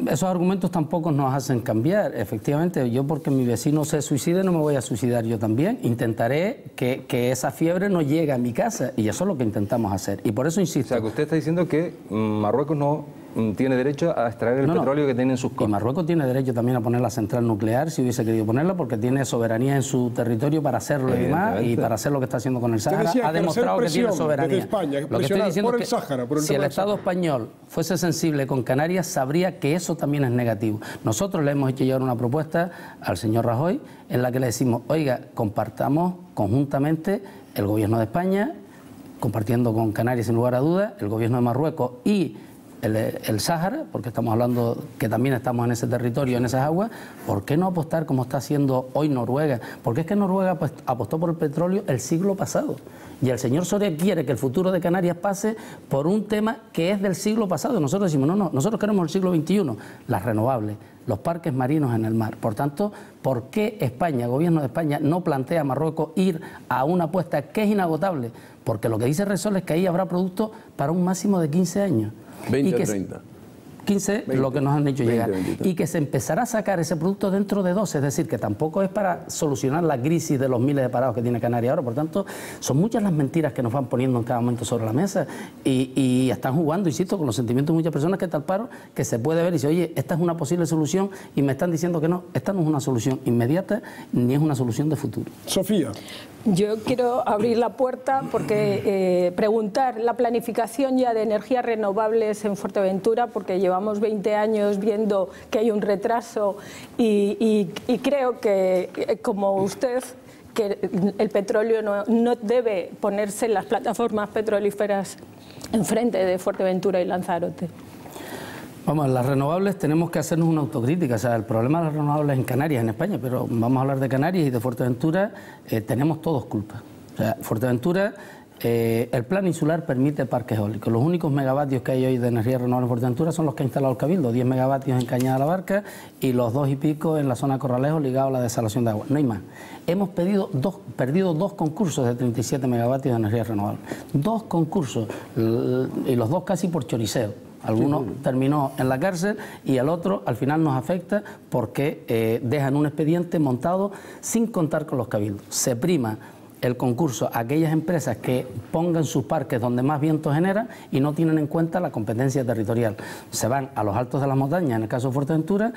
esos argumentos tampoco nos hacen cambiar. Efectivamente, yo porque mi vecino se suicide no me voy a suicidar yo también. Intentaré que esa fiebre no llegue a mi casa y eso es lo que intentamos hacer. Y por eso insisto. O sea, que usted está diciendo que Marruecos no tiene derecho a extraer el petróleo que tiene en sus costas. Y Marruecos tiene derecho también a poner la central nuclear si hubiese querido ponerla, porque tiene soberanía en su territorio para hacerlo y demás, y para hacer lo que está haciendo con el Sáhara. Ha demostrado que tiene soberanía. Desde España, lo que estoy diciendo por es el Sáhara, por el si el Estado español fuese sensible con Canarias, sabría que eso también es negativo. Nosotros le hemos hecho llegar una propuesta al señor Rajoy en la que le decimos, oiga, compartamos conjuntamente el gobierno de España, compartiendo con Canarias sin lugar a dudas, el gobierno de Marruecos y el Sáhara, porque estamos hablando que también estamos en ese territorio, en esas aguas. ¿Por qué no apostar como está haciendo hoy Noruega? Porque es que Noruega pues, apostó por el petróleo el siglo pasado. Y el señor Soria quiere que el futuro de Canarias pase por un tema que es del siglo pasado. Nosotros decimos, no, nosotros queremos el siglo XXI, las renovables, los parques marinos en el mar. Por tanto, ¿por qué España, el gobierno de España, no plantea a Marruecos ir a una apuesta que es inagotable? Porque lo que dice Repsol es que ahí habrá productos para un máximo de 15 años. 20 o 30. 15, 20, lo que nos han hecho 20, llegar. 20, y que se empezará a sacar ese producto dentro de 12, es decir, que tampoco es para solucionar la crisis de los miles de parados que tiene Canarias ahora. Por tanto, son muchas las mentiras que nos van poniendo en cada momento sobre la mesa y están jugando, insisto, con los sentimientos de muchas personas que está al paro, que se puede ver y dice, oye, esta es una posible solución y me están diciendo que no, esta no es una solución inmediata ni es una solución de futuro. Sofía. Yo quiero abrir la puerta porque preguntar la planificación ya de energías renovables en Fuerteventura, porque llevamos 20 años viendo que hay un retraso y creo que, como usted, que el petróleo no debe ponerse en las plataformas petrolíferas enfrente de Fuerteventura y Lanzarote. Vamos, las renovables tenemos que hacernos una autocrítica. O sea, el problema de las renovables en Canarias, en España, pero vamos a hablar de Canarias y de Fuerteventura, tenemos todos culpa. O sea, Fuerteventura, el plan insular permite parques eólicos. Los únicos megavatios que hay hoy de energía renovable en Fuerteventura son los que ha instalado el Cabildo, 10 megavatios en Cañada de la Barca y los 2 y pico en la zona de Corralejo ligados a la desalación de agua. No hay más. Hemos perdido dos concursos de 37 megavatios de energía renovable. 2 concursos y los 2 casi por choriceo. Alguno terminó en la cárcel y al otro al final nos afecta porque dejan un expediente montado sin contar con los cabildos. Se prima el concurso a aquellas empresas que pongan sus parques donde más viento genera y no tienen en cuenta la competencia territorial. Se van a los altos de las montañas, en el caso de Fuerteventura,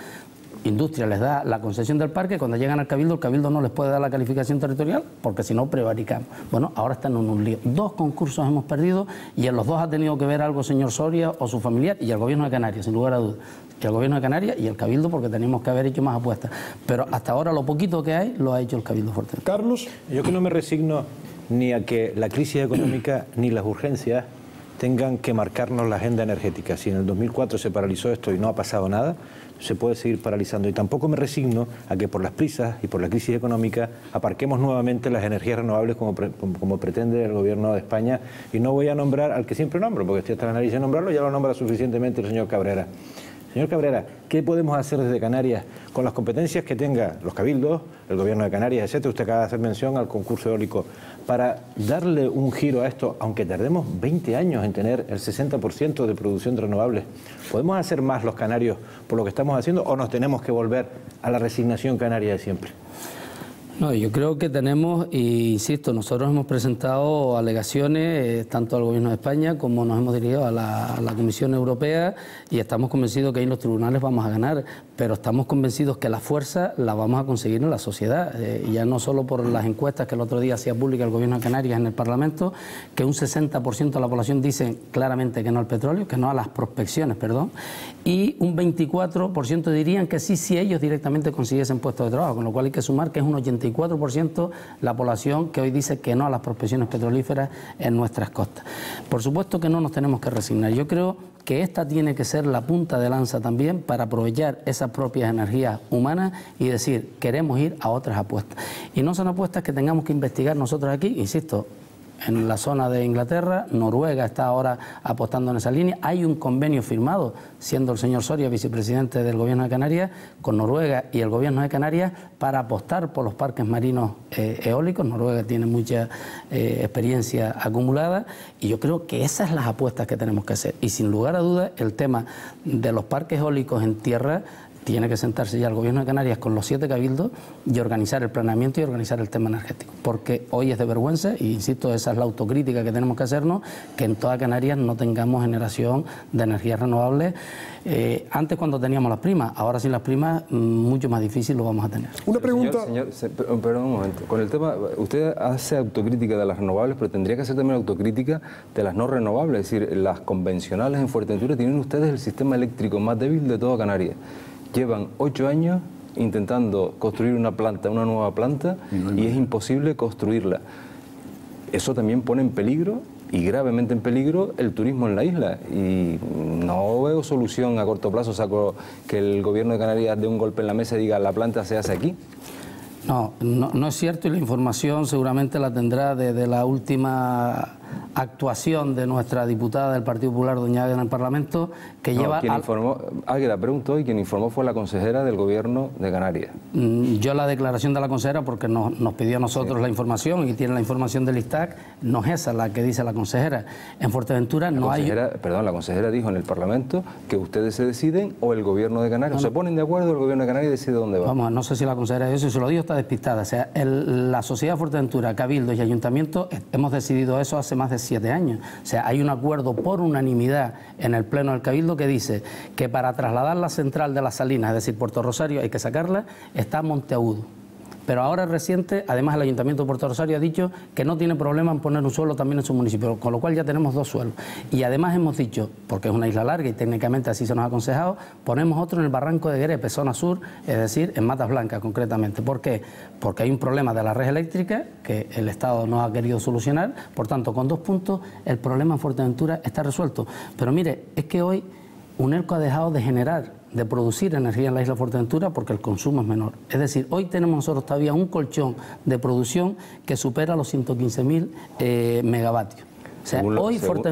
Industria les da la concesión del parque, cuando llegan al Cabildo, el Cabildo no les puede dar la calificación territorial porque si no prevaricamos. Bueno, ahora están en un lío. 2 concursos hemos perdido y en los 2 ha tenido que ver algo señor Soria o su familiar y el Gobierno de Canarias, sin lugar a dudas. Que el Gobierno de Canarias y el Cabildo porque teníamos que haber hecho más apuestas. Pero hasta ahora lo poquito que hay lo ha hecho el Cabildo fuerte. Carlos. Yo que no me resigno ni a que la crisis económica ni las urgencias tengan que marcarnos la agenda energética. Si en el 2004 se paralizó esto y no ha pasado nada, se puede seguir paralizando. Y tampoco me resigno a que por las prisas y por la crisis económica aparquemos nuevamente las energías renovables como pretende el Gobierno de España. Y no voy a nombrar al que siempre nombro, porque estoy hasta la nariz de nombrarlo, ya lo nombra suficientemente el señor Cabrera. Señor Cabrera, ¿qué podemos hacer desde Canarias con las competencias que tenga los cabildos, el Gobierno de Canarias, etcétera? Usted acaba de hacer mención al concurso eólico, para darle un giro a esto, aunque tardemos 20 años en tener el 60% de producción de renovables. ¿Podemos hacer más los canarios por lo que estamos haciendo o nos tenemos que volver a la resignación canaria de siempre? No, yo creo que tenemos, e insisto, nosotros hemos presentado alegaciones tanto al Gobierno de España como nos hemos dirigido a la Comisión Europea y estamos convencidos que ahí en los tribunales vamos a ganar, pero estamos convencidos que la fuerza la vamos a conseguir en la sociedad, ya no solo por las encuestas que el otro día hacía pública el Gobierno de Canarias en el Parlamento, que un 60% de la población dice claramente que no al petróleo, que no a las prospecciones, perdón, y un 24% dirían que sí, si ellos directamente consiguiesen puestos de trabajo, con lo cual hay que sumar que es un 84% la población que hoy dice que no a las prospecciones petrolíferas en nuestras costas. Por supuesto que no nos tenemos que resignar. Yo creo que esta tiene que ser la punta de lanza también para aprovechar esas propias energías humanas y decir, queremos ir a otras apuestas. Y no son apuestas que tengamos que investigar nosotros aquí, insisto, en la zona de Inglaterra, Noruega está ahora apostando en esa línea. Hay un convenio firmado, siendo el señor Soria vicepresidente del Gobierno de Canarias, con Noruega y el Gobierno de Canarias para apostar por los parques marinos eólicos. Noruega tiene mucha experiencia acumulada y yo creo que esas son las apuestas que tenemos que hacer. Y sin lugar a dudas, el tema de los parques eólicos en tierra tiene que sentarse ya el Gobierno de Canarias con los 7 cabildos y organizar el planeamiento y organizar el tema energético. Porque hoy es de vergüenza, y insisto, esa es la autocrítica que tenemos que hacernos, que en toda Canarias no tengamos generación de energías renovables. Antes cuando teníamos las primas, ahora sin las primas mucho más difícil lo vamos a tener. Una pregunta... Señor, perdón un momento. Con el tema, usted hace autocrítica de las renovables, pero tendría que hacer también autocrítica de las no renovables. Es decir, las convencionales en Fuerteventura tienen ustedes el sistema eléctrico más débil de toda Canarias. Llevan 8 años intentando construir una nueva planta, y es imposible construirla. Eso también pone en peligro, y gravemente en peligro, el turismo en la isla. Y no veo solución a corto plazo, saco que el Gobierno de Canarias dé un golpe en la mesa y diga la planta se hace aquí. No es cierto, y la información seguramente la tendrá desde la última actuación de nuestra diputada del Partido Popular, doña Águeda, en el Parlamento, que lleva... Águeda preguntó y quien informó fue la consejera del Gobierno de Canarias. Yo la declaración de la consejera, porque nos pidió a nosotros la información y tiene la información del ISTAC, no es esa la que dice la consejera. En Fuerteventura no hay... Perdón, la consejera dijo en el Parlamento que ustedes se deciden o el Gobierno de Canarias. Se ponen de acuerdo, el Gobierno de Canarias decide dónde va. Vamos, no sé si la consejera eso, si se lo digo, está despistada. O sea, la sociedad de Fuerteventura, Cabildo y Ayuntamiento hemos decidido eso hace más de 7 años. O sea, hay un acuerdo por unanimidad en el Pleno del Cabildo que dice que para trasladar la central de las Salinas, es decir, Puerto Rosario, hay que sacarla, está Monteagudo. Pero ahora reciente, además el Ayuntamiento de Puerto Rosario ha dicho que no tiene problema en poner un suelo también en su municipio, con lo cual ya tenemos 2 suelos. Y además hemos dicho, porque es una isla larga y técnicamente así se nos ha aconsejado, ponemos otro en el barranco de Guerepe, zona sur, es decir, en Matas Blancas concretamente. ¿Por qué? Porque hay un problema de la red eléctrica que el Estado no ha querido solucionar, por tanto, con 2 puntos el problema en Fuerteventura está resuelto. Pero mire, es que hoy UNELCO ha dejado de generar, de producir energía en la isla Fuerteventura porque el consumo es menor. Es decir, hoy tenemos nosotros todavía un colchón de producción que supera los 115.000 megavatios. O sea,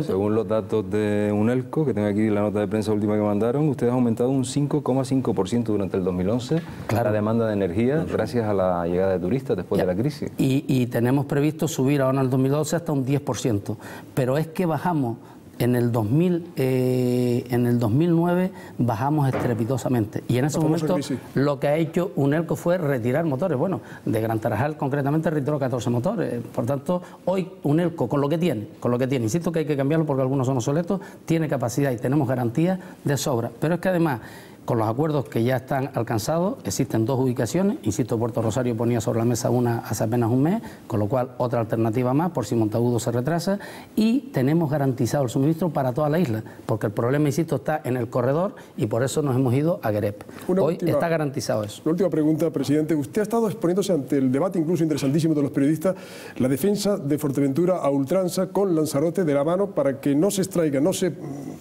según los datos de UNELCO, que tengo aquí la nota de prensa última que mandaron, ustedes han aumentado un 5,5% durante el 2011 la demanda de energía gracias a la llegada de turistas después de la crisis. Y tenemos previsto subir ahora en el 2012 hasta un 10%. Pero es que bajamos... En el 2009 bajamos estrepitosamente y en ese momento lo que ha hecho UNELCO fue retirar motores. Bueno, de Gran Tarajal concretamente retiró 14 motores. Por tanto, hoy UNELCO con lo que tiene, insisto que hay que cambiarlo porque algunos son obsoletos, tiene capacidad y tenemos garantías de sobra. Pero es que además, con los acuerdos que ya están alcanzados, existen 2 ubicaciones. Insisto, Puerto Rosario ponía sobre la mesa una hace apenas un mes, con lo cual otra alternativa más por si Monteagudo se retrasa. Y tenemos garantizado el suministro para toda la isla, porque el problema, insisto, está en el corredor y por eso nos hemos ido a Guerepe. Hoy está garantizado eso. Una última pregunta, presidente. Usted ha estado exponiéndose ante el debate, incluso interesantísimo, de los periodistas, la defensa de Fuerteventura a ultranza con Lanzarote de la mano para que no se extraiga, no se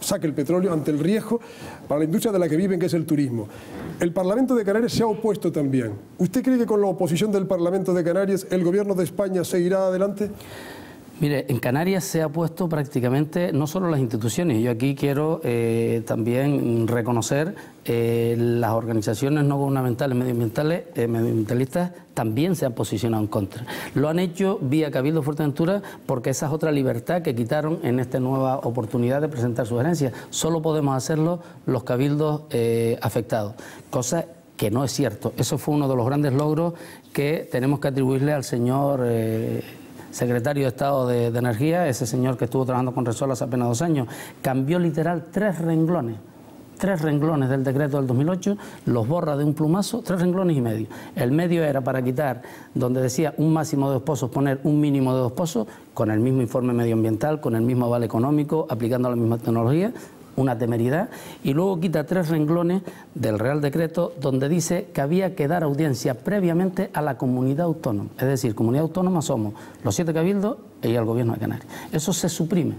saque el petróleo ante el riesgo para la industria de la que viven, que es el turismo. El Parlamento de Canarias se ha opuesto también. ¿Usted cree que con la oposición del Parlamento de Canarias el Gobierno de España seguirá adelante? Mire, en Canarias se ha puesto prácticamente no solo las instituciones, yo aquí quiero también reconocer las organizaciones no gubernamentales, medioambientalistas también se han posicionado en contra. Lo han hecho vía Cabildo Fuerteventura porque esa es otra libertad que quitaron en esta nueva oportunidad de presentar sugerencias. Solo podemos hacerlo los cabildos afectados, cosa que no es cierto. Eso fue uno de los grandes logros que tenemos que atribuirle al señor secretario de Estado de Energía, ese señor que estuvo trabajando con Repsol hace apenas 2 años. Cambió literal 3 renglones del decreto del 2008, los borra de un plumazo, 3 renglones y medio. El medio era para quitar, donde decía un máximo de 2 pozos, poner un mínimo de 2 pozos, con el mismo informe medioambiental, con el mismo aval económico, aplicando la misma tecnología, una temeridad, y luego quita 3 renglones del Real Decreto donde dice que había que dar audiencia previamente a la comunidad autónoma. Es decir, comunidad autónoma somos los 7 cabildos y el Gobierno de Canarias. Eso se suprime.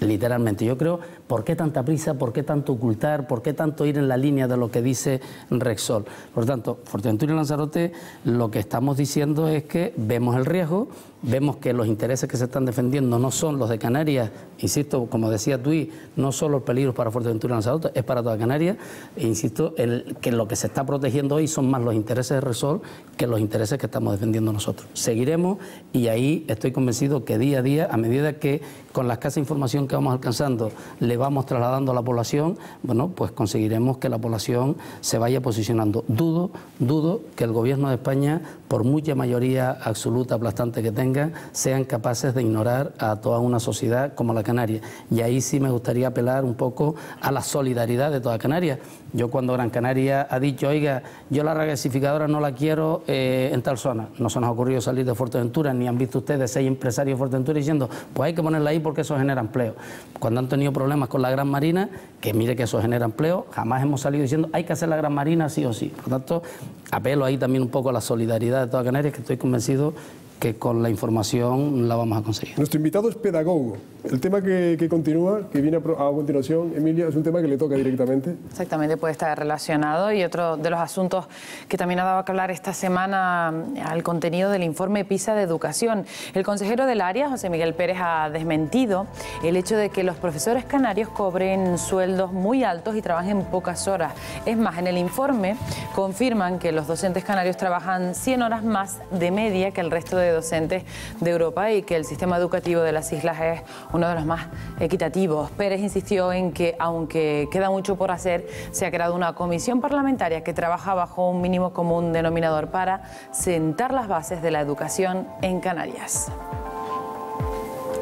Literalmente. Yo creo, ¿por qué tanta prisa? ¿Por qué tanto ocultar? ¿Por qué tanto ir en la línea de lo que dice Repsol? Por tanto, Fuerteventura y Lanzarote, lo que estamos diciendo es que vemos el riesgo, vemos que los intereses que se están defendiendo no son los de Canarias, insisto, como decía tú, no solo el peligro para Fuerteventura y Lanzarote, es para toda Canarias, e insisto, que lo que se está protegiendo hoy son más los intereses de Repsol que los intereses que estamos defendiendo nosotros. Seguiremos y ahí estoy convencido que día a día, a medida que con la escasa información que vamos alcanzando le vamos trasladando a la población, bueno, pues conseguiremos que la población se vaya posicionando. Dudo que el Gobierno de España, por mucha mayoría absoluta aplastante que tenga, sean capaces de ignorar a toda una sociedad como la canaria. Y ahí sí me gustaría apelar un poco a la solidaridad de toda Canarias. Yo cuando Gran Canaria ha dicho, oiga, yo la regasificadora no la quiero en tal zona, no se nos ha ocurrido salir de Fuerteventura, ni han visto ustedes 6 empresarios de Fuerteventura diciendo, pues hay que ponerla ahí porque eso genera empleo. Cuando han tenido problemas con la Gran Marina, que mire que eso genera empleo, jamás hemos salido diciendo, hay que hacer la Gran Marina sí o sí. Por lo tanto, apelo ahí también un poco a la solidaridad de toda Canarias, que estoy convencido que con la información la vamos a conseguir. Nuestro invitado es pedagogo. El tema que continúa, que viene a continuación, Emilia, es un tema que le toca directamente. Exactamente, puede estar relacionado. Y otro de los asuntos que también ha dado que hablar esta semana al contenido del informe PISA de educación. El consejero del área, José Miguel Pérez, ha desmentido el hecho de que los profesores canarios cobren sueldos muy altos y trabajen pocas horas. Es más, en el informe confirman que los docentes canarios trabajan 100 horas más de media que el resto de docentes de Europa y que el sistema educativo de las islas es uno de los más equitativos. Pérez insistió en que, aunque queda mucho por hacer, se ha creado una comisión parlamentaria que trabaja bajo un mínimo común denominador para sentar las bases de la educación en Canarias.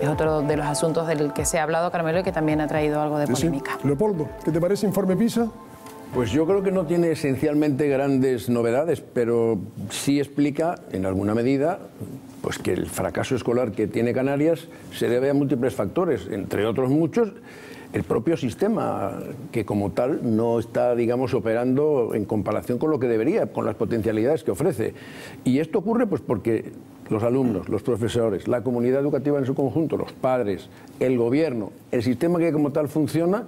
Es otro de los asuntos del que se ha hablado, Carmelo, y que también ha traído algo de polémica. Sí. Leopoldo, ¿qué te parece informe PISA? Pues yo creo que no tiene esencialmente grandes novedades, pero sí explica, en alguna medida, pues que el fracaso escolar que tiene Canarias se debe a múltiples factores, entre otros muchos, el propio sistema, que como tal no está, digamos, operando en comparación con lo que debería, con las potencialidades que ofrece. Y esto ocurre pues porque los alumnos, los profesores, la comunidad educativa en su conjunto, los padres, el gobierno, el sistema que como tal funciona,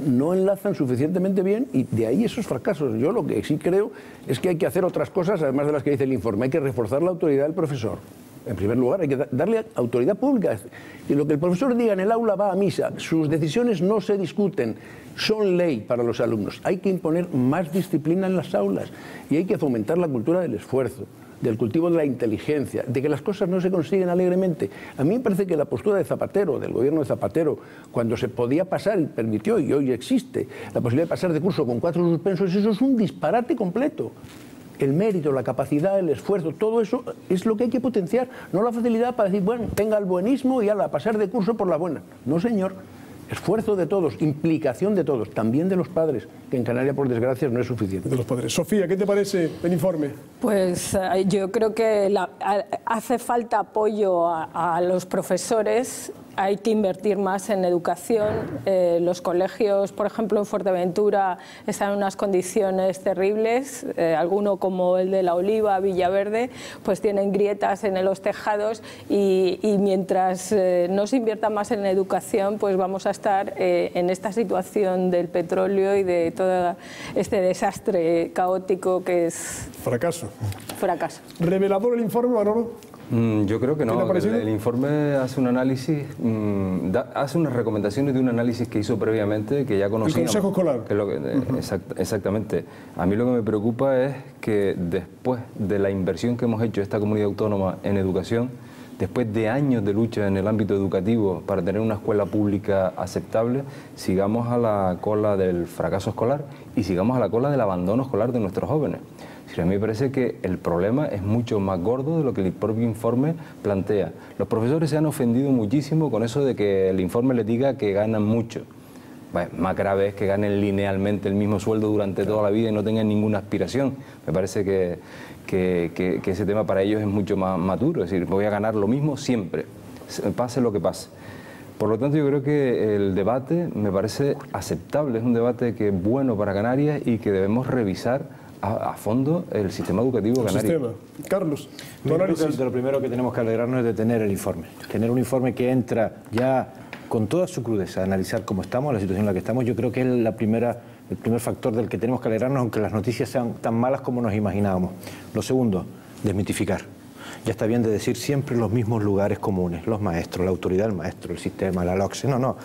no enlazan suficientemente bien y de ahí esos fracasos. Yo lo que sí creo es que hay que hacer otras cosas, además de las que dice el informe. Hay que reforzar la autoridad del profesor. En primer lugar, hay que darle autoridad pública. Y lo que el profesor diga en el aula va a misa. Sus decisiones no se discuten, son ley para los alumnos. Hay que imponer más disciplina en las aulas y hay que fomentar la cultura del esfuerzo, del cultivo de la inteligencia, de que las cosas no se consiguen alegremente. A mí me parece que la postura de Zapatero, del gobierno de Zapatero, cuando se podía pasar y permitió, y hoy existe, la posibilidad de pasar de curso con 4 suspensos, eso es un disparate completo. El mérito, la capacidad, el esfuerzo, todo eso es lo que hay que potenciar, no la facilidad para decir, bueno, tenga el buenismo y a pasar de curso por la buena. No, señor. Esfuerzo de todos, implicación de todos, también de los padres, que en Canarias, por desgracia, no es suficiente. De los padres. Sofía, ¿qué te parece el informe? Pues yo creo que hace falta apoyo a los profesores. Hay que invertir más en educación. Los colegios, por ejemplo, en Fuerteventura están en unas condiciones terribles. Alguno como el de La Oliva, Villaverde, pues tienen grietas en los tejados y mientras no se invierta más en educación, pues vamos a estar en esta situación del petróleo y de todo este desastre caótico que es... Fracaso. Fracaso. ¿Revelador el informe, Manolo? Yo creo que no. El informe hace un análisis, hace unas recomendaciones de un análisis que hizo previamente, que ya conocíamos. El Consejo Escolar. Exactamente. A mí lo que me preocupa es que después de la inversión que hemos hecho esta comunidad autónoma en educación, después de años de lucha en el ámbito educativo para tener una escuela pública aceptable, sigamos a la cola del fracaso escolar y sigamos a la cola del abandono escolar de nuestros jóvenes. A mí me parece que el problema es mucho más gordo de lo que el propio informe plantea. Los profesores se han ofendido muchísimo con eso de que el informe les diga que ganan mucho. Bueno, más grave es que ganen linealmente el mismo sueldo durante toda la vida y no tengan ninguna aspiración. Me parece que ese tema para ellos es mucho más maduro, es decir, voy a ganar lo mismo siempre, pase lo que pase. Por lo tanto, yo creo que el debate me parece aceptable, es un debate que es bueno para Canarias y que debemos revisar a fondo el sistema educativo canario. Carlos, yo creo que lo primero que tenemos que alegrarnos es de tener el informe. Tener un informe que entra ya con toda su crudeza a analizar cómo estamos, la situación en la que estamos. Yo creo que es el primer factor del que tenemos que alegrarnos, aunque las noticias sean tan malas como nos imaginábamos. Lo segundo, desmitificar. Ya está bien de decir siempre los mismos lugares comunes, los maestros, la autoridad del maestro, el sistema, la LOCSE. No,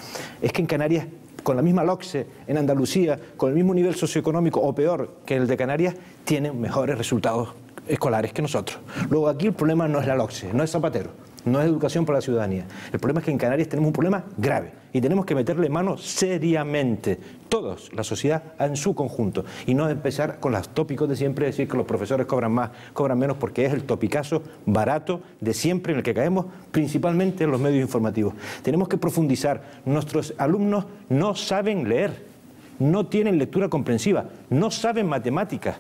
es que en Canarias, con la misma LOCSE, en Andalucía, con el mismo nivel socioeconómico o peor que el de Canarias, tienen mejores resultados escolares que nosotros. Luego aquí el problema no es la LOCSE, no es Zapatero, no es educación para la ciudadanía. El problema es que en Canarias tenemos un problema grave y tenemos que meterle mano seriamente, todos, la sociedad en su conjunto, y no empezar con los tópicos de siempre, decir que los profesores cobran más, cobran menos, porque es el topicazo barato de siempre en el que caemos, principalmente en los medios informativos. Tenemos que profundizar. Nuestros alumnos no saben leer, no tienen lectura comprensiva, no saben matemáticas.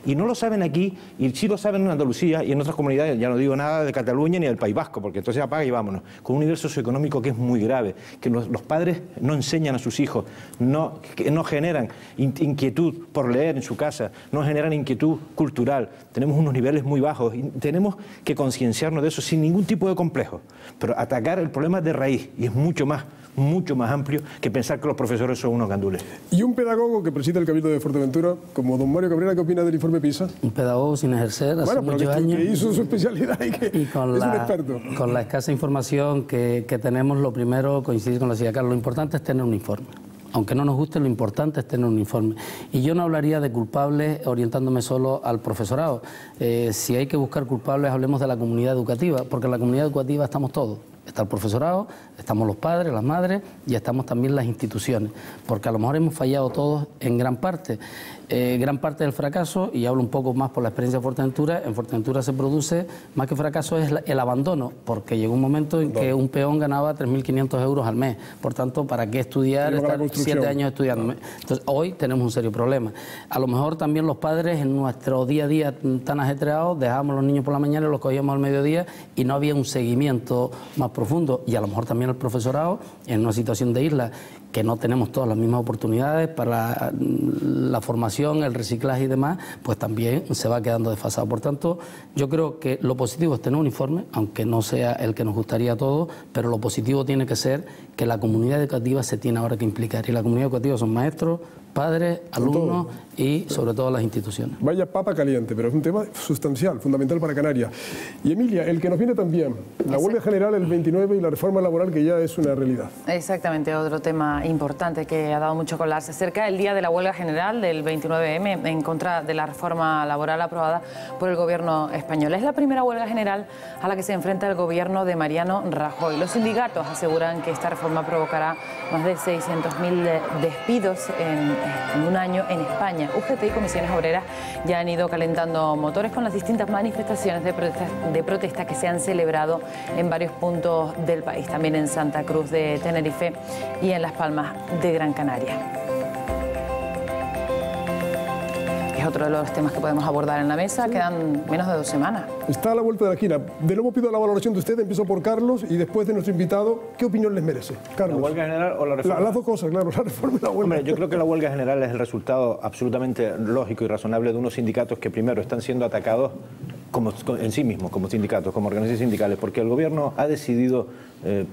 Y no lo saben aquí, y sí lo saben en Andalucía y en otras comunidades, ya no digo nada de Cataluña ni del País Vasco, porque entonces apaga y vámonos, con un nivel socioeconómico que es muy grave, que los padres no enseñan a sus hijos, no generan inquietud por leer en su casa, no generan inquietud cultural, tenemos unos niveles muy bajos y tenemos que concienciarnos de eso sin ningún tipo de complejo, pero atacar el problema de raíz, y es mucho más amplio que pensar que los profesores son unos gandules. Y un pedagogo que preside el Cabildo de Fuerteventura, como don Mario Cabrera, ¿qué opina del informe PISA? Un pedagogo sin ejercer hace muchos años. Que hizo su especialidad y con es un experto. Con la escasa información que tenemos, lo primero, coincidir con la decía Carlos, lo importante es tener un informe. Aunque no nos guste, lo importante es tener un informe. Y yo no hablaría de culpables orientándome solo al profesorado. Si hay que buscar culpables, hablemos de la comunidad educativa, porque en la comunidad educativa estamos todos. Está el profesorado, estamos los padres, las madres y estamos también las instituciones, porque a lo mejor hemos fallado todos en gran parte. Gran parte del fracaso, y hablo un poco más por la experiencia de Fuerteventura, en Fuerteventura se produce, más que fracaso, es el abandono, porque llegó un momento en que un peón ganaba 3.500 euros al mes, por tanto, ¿para qué estudiar, estar 7 años estudiando? Entonces, hoy tenemos un serio problema. A lo mejor también los padres, en nuestro día a día tan ajetreados, dejábamos a los niños por la mañana y los cogíamos al mediodía y no había un seguimiento más profundo, y a lo mejor también el profesorado, en una situación de isla, que no tenemos todas las mismas oportunidades para la formación, el reciclaje y demás, pues también se va quedando desfasado. Por tanto, yo creo que lo positivo es tener un informe, aunque no sea el que nos gustaría a todos, pero lo positivo tiene que ser que la comunidad educativa se tiene ahora que implicar. Y la comunidad educativa son maestros, padres, alumnos y sobre todo las instituciones. Vaya papa caliente, pero es un tema sustancial, fundamental para Canarias. Y Emilia, el que nos viene también, la huelga general el 29 y la reforma laboral, que ya es una realidad. Exactamente, otro tema importante que ha dado mucho que hablar. Se acerca el día de la huelga general del 29M en contra de la reforma laboral aprobada por el gobierno español. Es la primera huelga general a la que se enfrenta el gobierno de Mariano Rajoy. Los sindicatos aseguran que esta reforma provocará más de 600.000 despidos en un año en España. UGT y comisiones obreras ya han ido calentando motores con las distintas manifestaciones de protesta que se han celebrado en varios puntos del país, también en Santa Cruz de Tenerife y en Las Palmas de Gran Canaria. Es otro de los temas que podemos abordar en la mesa. Quedan menos de 2 semanas. Está a la vuelta de la esquina. De nuevo pido la valoración de usted. Empiezo por Carlos y después de nuestro invitado. ¿Qué opinión les merece? Carlos. ¿La huelga general o la reforma? Las dos cosas, claro. La reforma y la huelga. Hombre, yo creo que la huelga general es el resultado absolutamente lógico y razonable de unos sindicatos que primero están siendo atacados en sí mismos, como sindicatos, como organizaciones sindicales, porque el gobierno ha decidido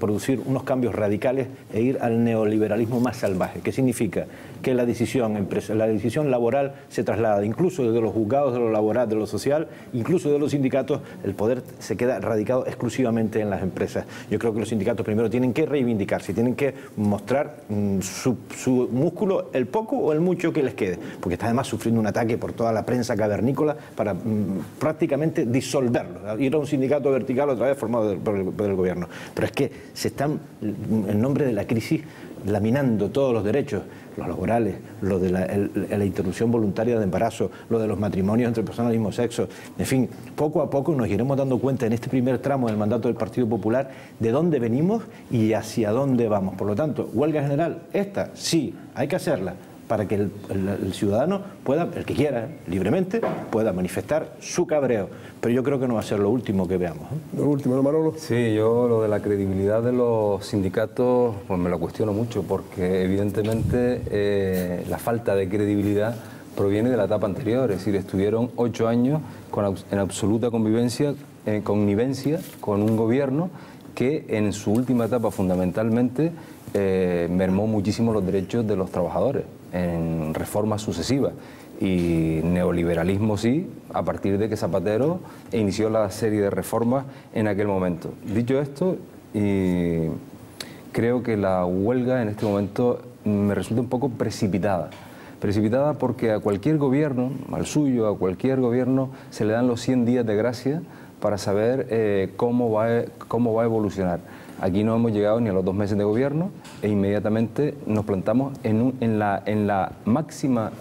producir unos cambios radicales e ir al neoliberalismo más salvaje. ¿Qué significa? Que la decisión laboral se traslada, incluso desde los juzgados de lo laboral, de lo social, incluso de los sindicatos, el poder se queda radicado exclusivamente en las empresas. Yo creo que los sindicatos primero tienen que reivindicarse, tienen que mostrar su músculo, el poco o el mucho que les quede, porque está además sufriendo un ataque por toda la prensa cavernícola para prácticamente directamente disolverlo, ir a un sindicato vertical otra vez formado por el gobierno. Pero es que se están, en nombre de la crisis, laminando todos los derechos, los laborales, lo de la interrupción voluntaria de embarazo, lo de los matrimonios entre personas del mismo sexo. En fin, poco a poco nos iremos dando cuenta en este primer tramo del mandato del Partido Popular de dónde venimos y hacia dónde vamos. Por lo tanto, huelga general, esta sí, hay que hacerla, para que el ciudadano pueda, el que quiera, libremente, pueda manifestar su cabreo. Pero yo creo que no va a ser lo último que veamos. Lo último, ¿no, Manolo? Sí, yo lo de la credibilidad de los sindicatos pues me lo cuestiono mucho, porque evidentemente la falta de credibilidad proviene de la etapa anterior, es decir, estuvieron 8 años en absoluta connivencia con un gobierno que en su última etapa fundamentalmente mermó muchísimo los derechos de los trabajadores en reformas sucesivas y neoliberalismo sí, a partir de que Zapatero inició la serie de reformas en aquel momento. Dicho esto, creo que la huelga en este momento me resulta un poco precipitada porque a cualquier gobierno, al suyo, a cualquier gobierno se le dan los 100 días de gracia para saber cómo va a evolucionar. Aquí no hemos llegado ni a los 2 meses de gobierno e inmediatamente nos plantamos en la máxima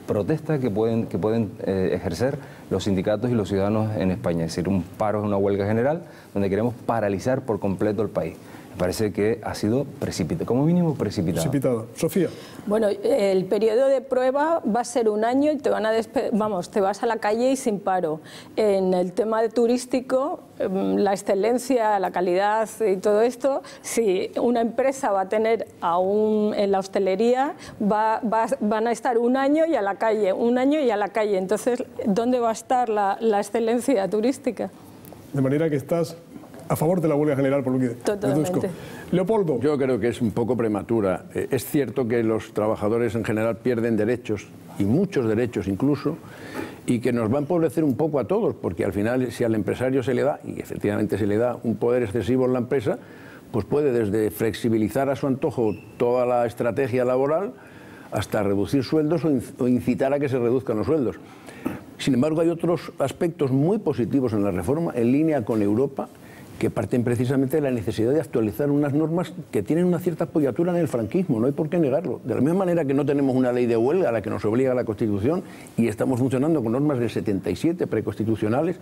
protesta que pueden ejercer los sindicatos y los ciudadanos en España. Es decir, un paro, una huelga general donde queremos paralizar por completo el país. Me parece que ha sido precipitado, como mínimo precipitado. Precipitado. Sofía. Bueno, el periodo de prueba va a ser 1 año y te vas a la calle y sin paro. En el tema de turístico, la excelencia, la calidad y todo esto, si una empresa va a tener en la hostelería, van a estar 1 año y a la calle, 1 año y a la calle. Entonces, ¿dónde va a estar la excelencia turística? De manera que estás a favor de la huelga general, por lo que Totalmente. Leopoldo. Yo creo que es un poco prematura. Es cierto que los trabajadores en general pierden derechos, y muchos derechos incluso, y que nos va a empobrecer un poco a todos, porque al final si al empresario se le da, y efectivamente se le da un poder excesivo en la empresa, pues puede desde flexibilizar a su antojo toda la estrategia laboral hasta reducir sueldos o incitar a que se reduzcan los sueldos. Sin embargo, hay otros aspectos muy positivos en la reforma, en línea con Europa, que parten precisamente de la necesidad de actualizar unas normas que tienen una cierta apoyatura en el franquismo, no hay por qué negarlo. De la misma manera que no tenemos una ley de huelga a la que nos obliga la Constitución y estamos funcionando con normas del 77 preconstitucionales,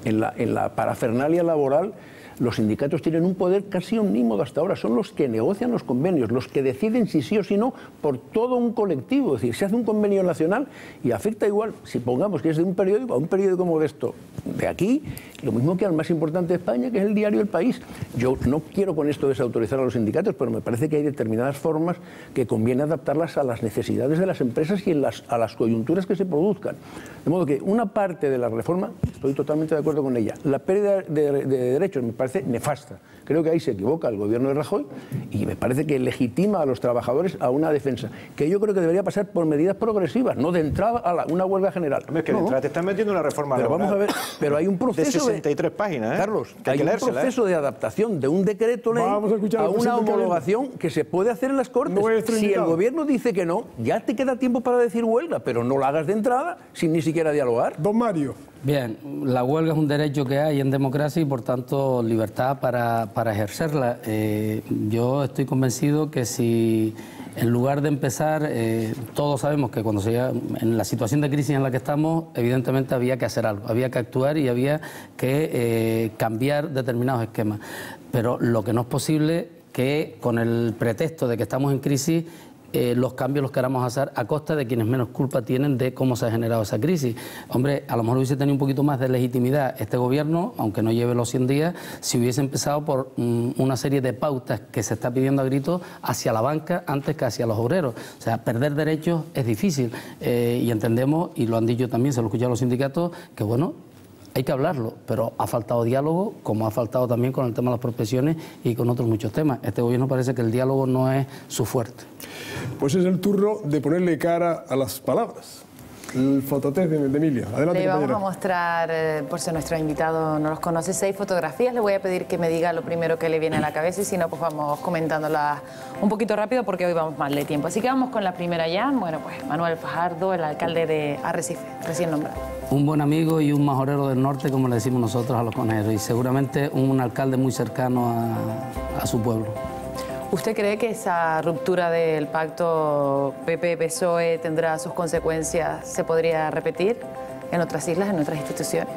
en la parafernalia laboral los sindicatos tienen un poder casi omnímodo hasta ahora, son los que negocian los convenios, los que deciden si sí o si no por todo un colectivo. Es decir, se hace un convenio nacional y afecta igual, si pongamos que es de un periódico a un periódico modesto de aquí, lo mismo que al más importante de España, que es el diario El País. Yo no quiero con esto desautorizar a los sindicatos, pero me parece que hay determinadas formas que conviene adaptarlas a las necesidades de las empresas y a las coyunturas que se produzcan. De modo que una parte de la reforma, estoy totalmente de acuerdo con ella, la pérdida de derechos me parece nefasta. Creo que ahí se equivoca el gobierno de Rajoy y me parece que legitima a los trabajadores a una defensa, que yo creo que debería pasar por medidas progresivas, no de entrada a una huelga general. Es que de entrada te están metiendo una reforma pero laboral. Vamos a ver, pero hay un proceso de 63 páginas, Carlos, que hay un proceso de adaptación de un decreto ley a una homologación que se puede hacer en las Cortes. Si el gobierno dice que no, ya te queda tiempo para decir huelga, pero no la hagas de entrada sin ni siquiera dialogar. Don Mario. Bien, la huelga es un derecho que hay en democracia y por tanto libertad para ejercerla. Yo estoy convencido que si en lugar de empezar, todos sabemos que cuando se llega en la situación de crisis en la que estamos, evidentemente había que hacer algo, había que actuar y había que cambiar determinados esquemas. Pero lo que no es posible que con el pretexto de que estamos en crisis los cambios los queramos hacer a costa de quienes menos culpa tienen de cómo se ha generado esa crisis. Hombre, a lo mejor hubiese tenido un poquito más de legitimidad este gobierno, aunque no lleve los 100 días, si hubiese empezado por una serie de pautas que se está pidiendo a gritos hacia la banca antes que hacia los obreros. O sea, perder derechos es difícil y entendemos, y lo han dicho también, se lo escuchan los sindicatos, que bueno, hay que hablarlo, pero ha faltado diálogo, como ha faltado también con el tema de las profesiones y con otros muchos temas. Este gobierno parece que el diálogo no es su fuerte. Pues es el turno de ponerle cara a las palabras. el fototest de Emilia. Adelante, Le vamos compañera. a mostrar, por si nuestro invitado no los conoce, 6 fotografías. Le voy a pedir que me diga lo primero que le viene a la cabeza y si no, pues vamos comentándolas un poquito rápido porque hoy vamos mal de tiempo. Así que vamos con la primera ya. Bueno, pues Manuel Fajardo, el alcalde de Arrecife, recién nombrado. Un buen amigo y un majorero del norte, como le decimos nosotros a los conejeros, y seguramente un alcalde muy cercano a su pueblo. ¿Usted cree que esa ruptura del pacto PP-PSOE tendrá sus consecuencias, se podría repetir en otras islas, en otras instituciones?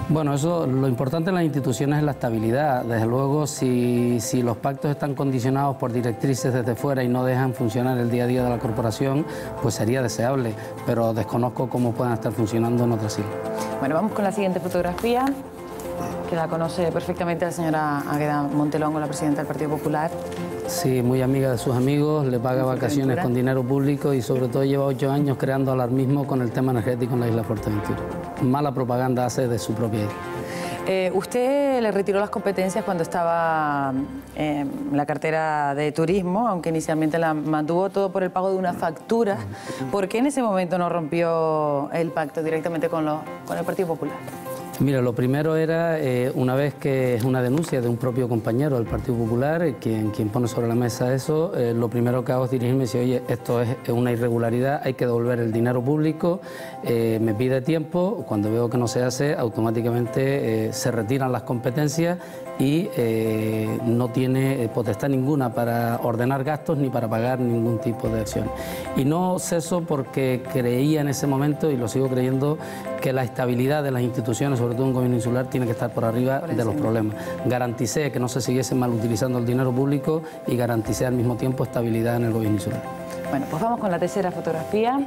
Bueno, eso, lo importante en las instituciones es la estabilidad. Desde luego, si los pactos están condicionados por directrices desde fuera y no dejan funcionar el día a día de la corporación, pues sería deseable, pero desconozco cómo puedan estar funcionando en otras islas. Bueno, vamos con la siguiente fotografía, que la conoce perfectamente la señora Águeda Montelongo, la presidenta del Partido Popular. Sí, muy amiga de sus amigos, le paga vacaciones con dinero público y sobre todo lleva 8 años creando alarmismo con el tema energético en la isla de Fuerteventura. Mala propaganda hace de su propia isla. Usted le retiró las competencias cuando estaba en la cartera de turismo, aunque inicialmente la mantuvo todo por el pago de una factura. ¿Por qué en ese momento no rompió el pacto directamente con el Partido Popular? Mira, lo primero era, una vez que es una denuncia de un propio compañero del Partido Popular, quien pone sobre la mesa eso, lo primero que hago es dirigirme y decir, oye, esto es una irregularidad, hay que devolver el dinero público, me pide tiempo, cuando veo que no se hace, automáticamente se retiran las competencias y no tiene potestad ninguna para ordenar gastos ni para pagar ningún tipo de acción. Y no ceso porque creía en ese momento, y lo sigo creyendo, que la estabilidad de las instituciones, sobre todo un gobierno insular, tiene que estar por arriba de los problemas. Garanticé que no se siguiese mal utilizando el dinero público y garanticé al mismo tiempo estabilidad en el gobierno insular. Bueno, pues vamos con la tercera fotografía,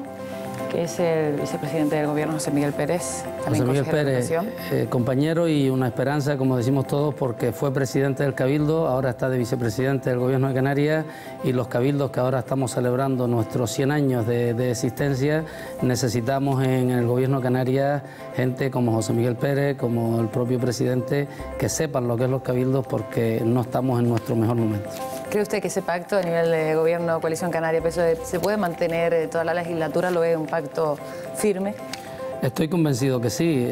que es el vicepresidente del gobierno, José Miguel Pérez. José Miguel Pérez, compañero y una esperanza, como decimos todos, porque fue presidente del Cabildo, ahora está de vicepresidente del Gobierno de Canarias, y los cabildos que ahora estamos celebrando nuestros 100 años de existencia, necesitamos en el Gobierno de Canarias gente como José Miguel Pérez, como el propio presidente, que sepan lo que es los cabildos porque no estamos en nuestro mejor momento. ¿Cree usted que ese pacto a nivel de gobierno, coalición canaria, PSOE, se puede mantener toda la legislatura? ¿Lo ve un pacto firme? Estoy convencido que sí,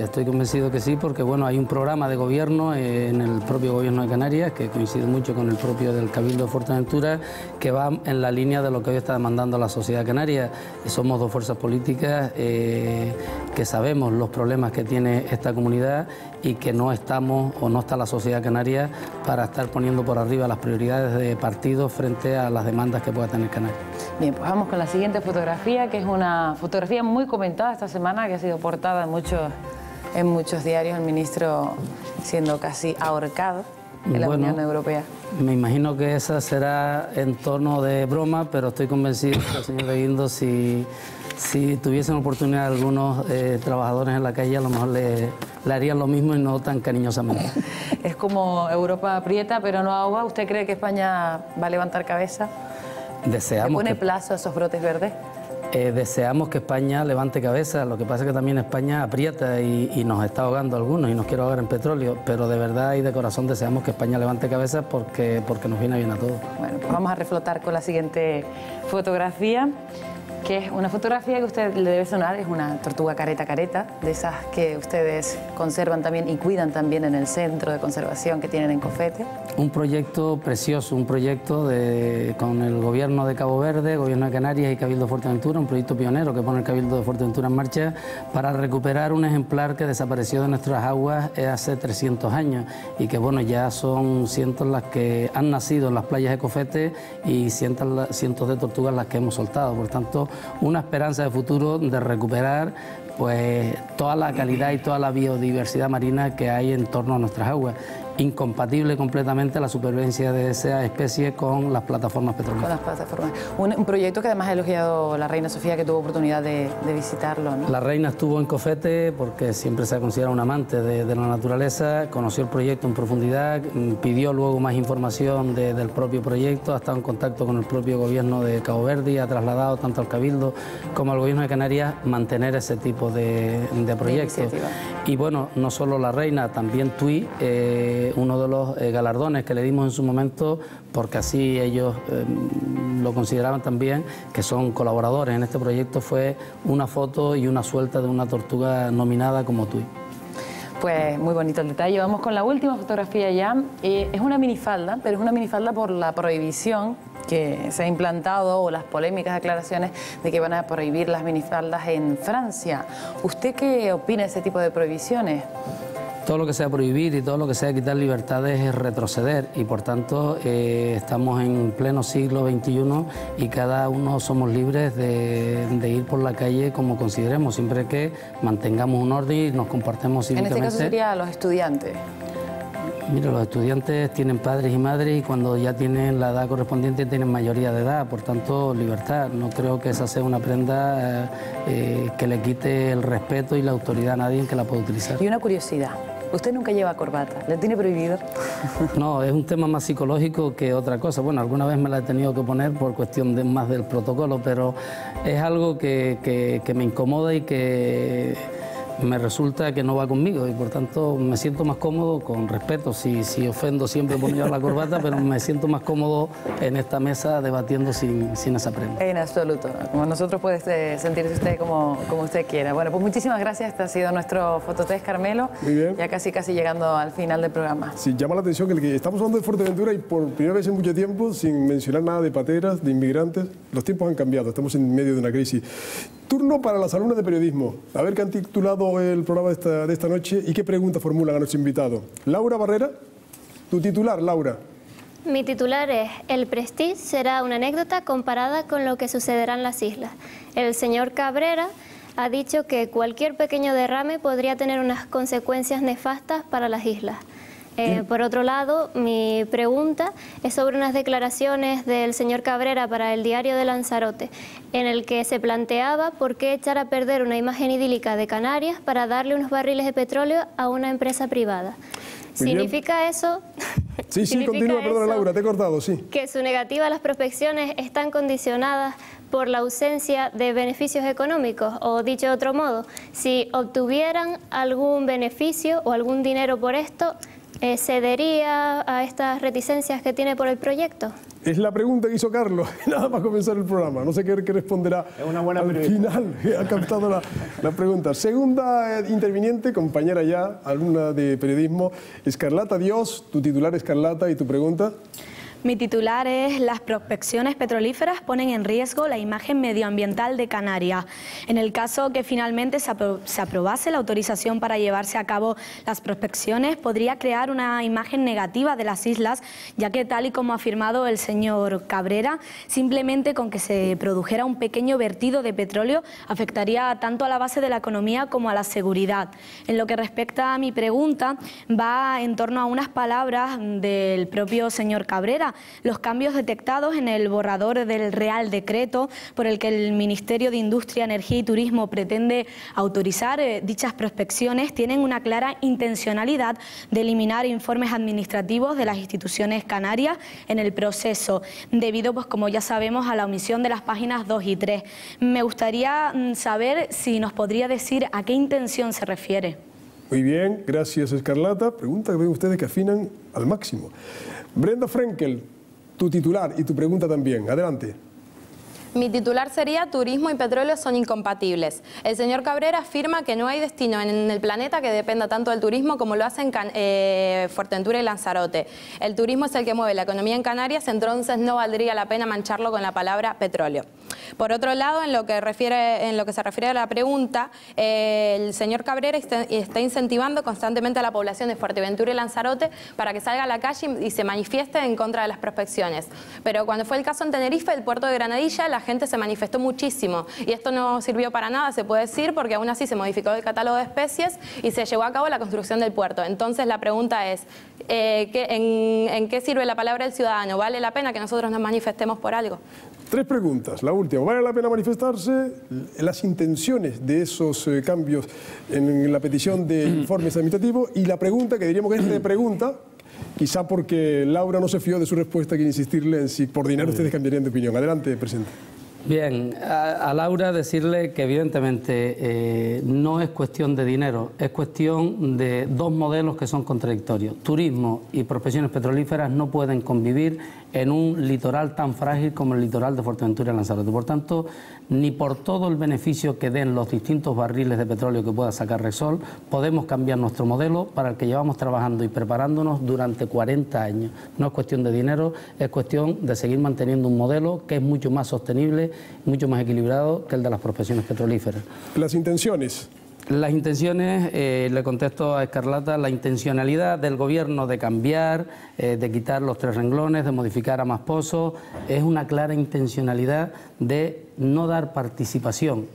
porque bueno, hay un programa de gobierno en el propio gobierno de Canarias que coincide mucho con el propio del Cabildo de Fuerteventura, que va en la línea de lo que hoy está demandando la sociedad canaria. Somos dos fuerzas políticas que sabemos los problemas que tiene esta comunidad y que no estamos o no está la sociedad canaria para estar poniendo por arriba las prioridades de partidos frente a las demandas que pueda tener Canarias. Bien, pues vamos con la siguiente fotografía, que es una fotografía muy comentada esta semana, que ha sido portada en muchos diarios, el ministro siendo casi ahorcado en la Unión Europea. Me imagino que esa será en tono de broma, pero estoy convencido que, señor de Guindos, si tuviesen oportunidad algunos trabajadores en la calle, a lo mejor le harían lo mismo y no tan cariñosamente. Es como Europa aprieta, pero no ahoga. ¿Usted cree que España va a levantar cabeza? Deseamos. ¿Le pone plazo a esos brotes verdes? Deseamos que España levante cabeza, lo que pasa es que también España aprieta y nos está ahogando algunos y nos quiere ahogar en petróleo, pero de verdad y de corazón deseamos que España levante cabeza porque nos viene bien a todos. Bueno, pues vamos a reflotar con la siguiente fotografía, que es una fotografía que a usted le debe sonar, es una tortuga careta, de esas que ustedes conservan también y cuidan también en el centro de conservación que tienen en Cofete. Un proyecto precioso, un proyecto con el gobierno de Cabo Verde, gobierno de Canarias y Cabildo de Fuerteventura, un proyecto pionero que pone el Cabildo de Fuerteventura en marcha para recuperar un ejemplar que desapareció de nuestras aguas hace 300 años y que bueno, ya son cientos las que han nacido en las playas de Cofete y cientos de tortugas las que hemos soltado. Por tanto, una esperanza de futuro de recuperar pues toda la calidad y toda la biodiversidad marina que hay en torno a nuestras aguas. Incompatible completamente la supervivencia de esa especie con las plataformas petroleras. Con las plataformas. Un proyecto que además ha elogiado la reina Sofía, que tuvo oportunidad de visitarlo, ¿no? La reina estuvo en Cofete porque siempre se ha considerado un amante de la naturaleza, conoció el proyecto en profundidad, pidió luego más información del propio proyecto, ha estado en contacto con el propio gobierno de Cabo Verde y ha trasladado tanto al Cabildo como al gobierno de Canarias mantener ese tipo de proyectos. Y bueno, no solo la reina, también TUI uno de los galardones que le dimos en su momento, porque así ellos lo consideraban también, que son colaboradores en este proyecto, fue una foto y una suelta de una tortuga nominada como Tui. Pues muy bonito el detalle. Vamos con la última fotografía ya. Es una minifalda, pero es una minifalda por la prohibición que se ha implantado o las polémicas declaraciones de que van a prohibir las minifaldas en Francia. ¿Usted qué opina de ese tipo de prohibiciones? Todo lo que sea prohibir y todo lo que sea quitar libertades es retroceder, y por tanto estamos en pleno siglo XXI y cada uno somos libres de ir por la calle como consideremos, siempre que mantengamos un orden y nos comportemos cívicamente. En este caso sería los estudiantes. Mira, los estudiantes tienen padres y madres y cuando ya tienen la edad correspondiente tienen mayoría de edad, por tanto libertad. No creo que esa sea una prenda que le quite el respeto y la autoridad a nadie que la pueda utilizar. Y una curiosidad. ¿Usted nunca lleva corbata? ¿Le tiene prohibido? No, es un tema más psicológico que otra cosa. Bueno, alguna vez me la he tenido que poner por cuestión más del protocolo, pero es algo que me incomoda y que me resulta que no va conmigo y por tanto me siento más cómodo, con respeto, si ofendo siempre por llevar la corbata, pero me siento más cómodo en esta mesa debatiendo sin esa prenda. En absoluto, como nosotros puede sentirse usted como usted quiera. Bueno, pues muchísimas gracias, este ha sido nuestro fototest, Carmelo. Muy bien. Ya casi llegando al final del programa. Sí, llama la atención que estamos hablando de Fuerteventura y por primera vez en mucho tiempo, sin mencionar nada de pateras, de inmigrantes, los tiempos han cambiado, estamos en medio de una crisis. Turno para las alumnas de periodismo. A ver qué han titulado el programa de esta noche y qué pregunta formulan a nuestro invitado. Laura Barrera, tu titular, Laura. Mi titular es: el Prestige será una anécdota comparada con lo que sucederá en las islas. El señor Cabrera ha dicho que cualquier pequeño derrame podría tener unas consecuencias nefastas para las islas. Por otro lado, mi pregunta es sobre unas declaraciones del señor Cabrera para el diario de Lanzarote, en el que se planteaba por qué echar a perder una imagen idílica de Canarias para darle unos barriles de petróleo a una empresa privada. ¿Significa eso? Sí, continúa, perdona Laura, te he cortado, sí. Que su negativa a las prospecciones están condicionadas por la ausencia de beneficios económicos, o dicho de otro modo, si obtuvieran algún beneficio o algún dinero por esto, ¿cedería a estas reticencias que tiene por el proyecto? Es la pregunta que hizo Carlos, nada más comenzar el programa. No sé qué responderá. Es una buena al final. Ha captado la pregunta. Segunda interviniente, compañera ya, alumna de periodismo, Escarlata Dios. Tu titular, Escarlata, y tu pregunta. Mi titular es: las prospecciones petrolíferas ponen en riesgo la imagen medioambiental de Canarias. En el caso que finalmente se aprobase la autorización para llevarse a cabo las prospecciones, podría crear una imagen negativa de las islas, ya que, tal y como ha afirmado el señor Cabrera, simplemente con que se produjera un pequeño vertido de petróleo afectaría tanto a la base de la economía como a la seguridad. En lo que respecta a mi pregunta, va en torno a unas palabras del propio señor Cabrera. Los cambios detectados en el borrador del Real Decreto por el que el Ministerio de Industria, Energía y Turismo pretende autorizar dichas prospecciones tienen una clara intencionalidad de eliminar informes administrativos de las instituciones canarias en el proceso, debido, pues como ya sabemos, a la omisión de las páginas 2 y 3. Me gustaría saber si nos podría decir a qué intención se refiere. Muy bien, gracias Escarlata. Pregunta que ven ustedes que afinan al máximo. Brenda Frenkel, tu titular y tu pregunta también. Adelante. Mi titular sería: turismo y petróleo son incompatibles. El señor Cabrera afirma que no hay destino en el planeta que dependa tanto del turismo como lo hacen Fuerteventura y Lanzarote. El turismo es el que mueve la economía en Canarias, entonces no valdría la pena mancharlo con la palabra petróleo. Por otro lado, en lo que se refiere a la pregunta, el señor Cabrera está incentivando constantemente a la población de Fuerteventura y Lanzarote para que salga a la calle y se manifieste en contra de las prospecciones. Pero cuando fue el caso en Tenerife, el puerto de Granadilla, la gente se manifestó muchísimo y esto no sirvió para nada, se puede decir, porque aún así se modificó el catálogo de especies y se llevó a cabo la construcción del puerto. Entonces la pregunta es, ¿en qué sirve la palabra del ciudadano? ¿Vale la pena que nosotros nos manifestemos por algo? 3 preguntas. La última, ¿vale la pena manifestarse? Las intenciones de esos cambios en la petición de informes administrativos. Y la pregunta, que diríamos que es de pregunta, quizá porque Laura no se fió de su respuesta, quiere insistirle en si por dinero ustedes cambiarían de opinión. Adelante, presidente. Bien, a Laura decirle que evidentemente no es cuestión de dinero, es cuestión de dos modelos que son contradictorios. Turismo y prospecciones petrolíferas no pueden convivir en un litoral tan frágil como el litoral de Fuerteventura y Lanzarote. Por tanto, ni por todo el beneficio que den los distintos barriles de petróleo que pueda sacar Repsol, podemos cambiar nuestro modelo para el que llevamos trabajando y preparándonos durante 40 años. No es cuestión de dinero, es cuestión de seguir manteniendo un modelo que es mucho más sostenible, mucho más equilibrado que el de las prospecciones petrolíferas. Las intenciones. Las intenciones, le contesto a Escarlata, la intencionalidad del Gobierno de cambiar, de quitar los 3 renglones, de modificar a más pozos, es una clara intencionalidad de no dar participación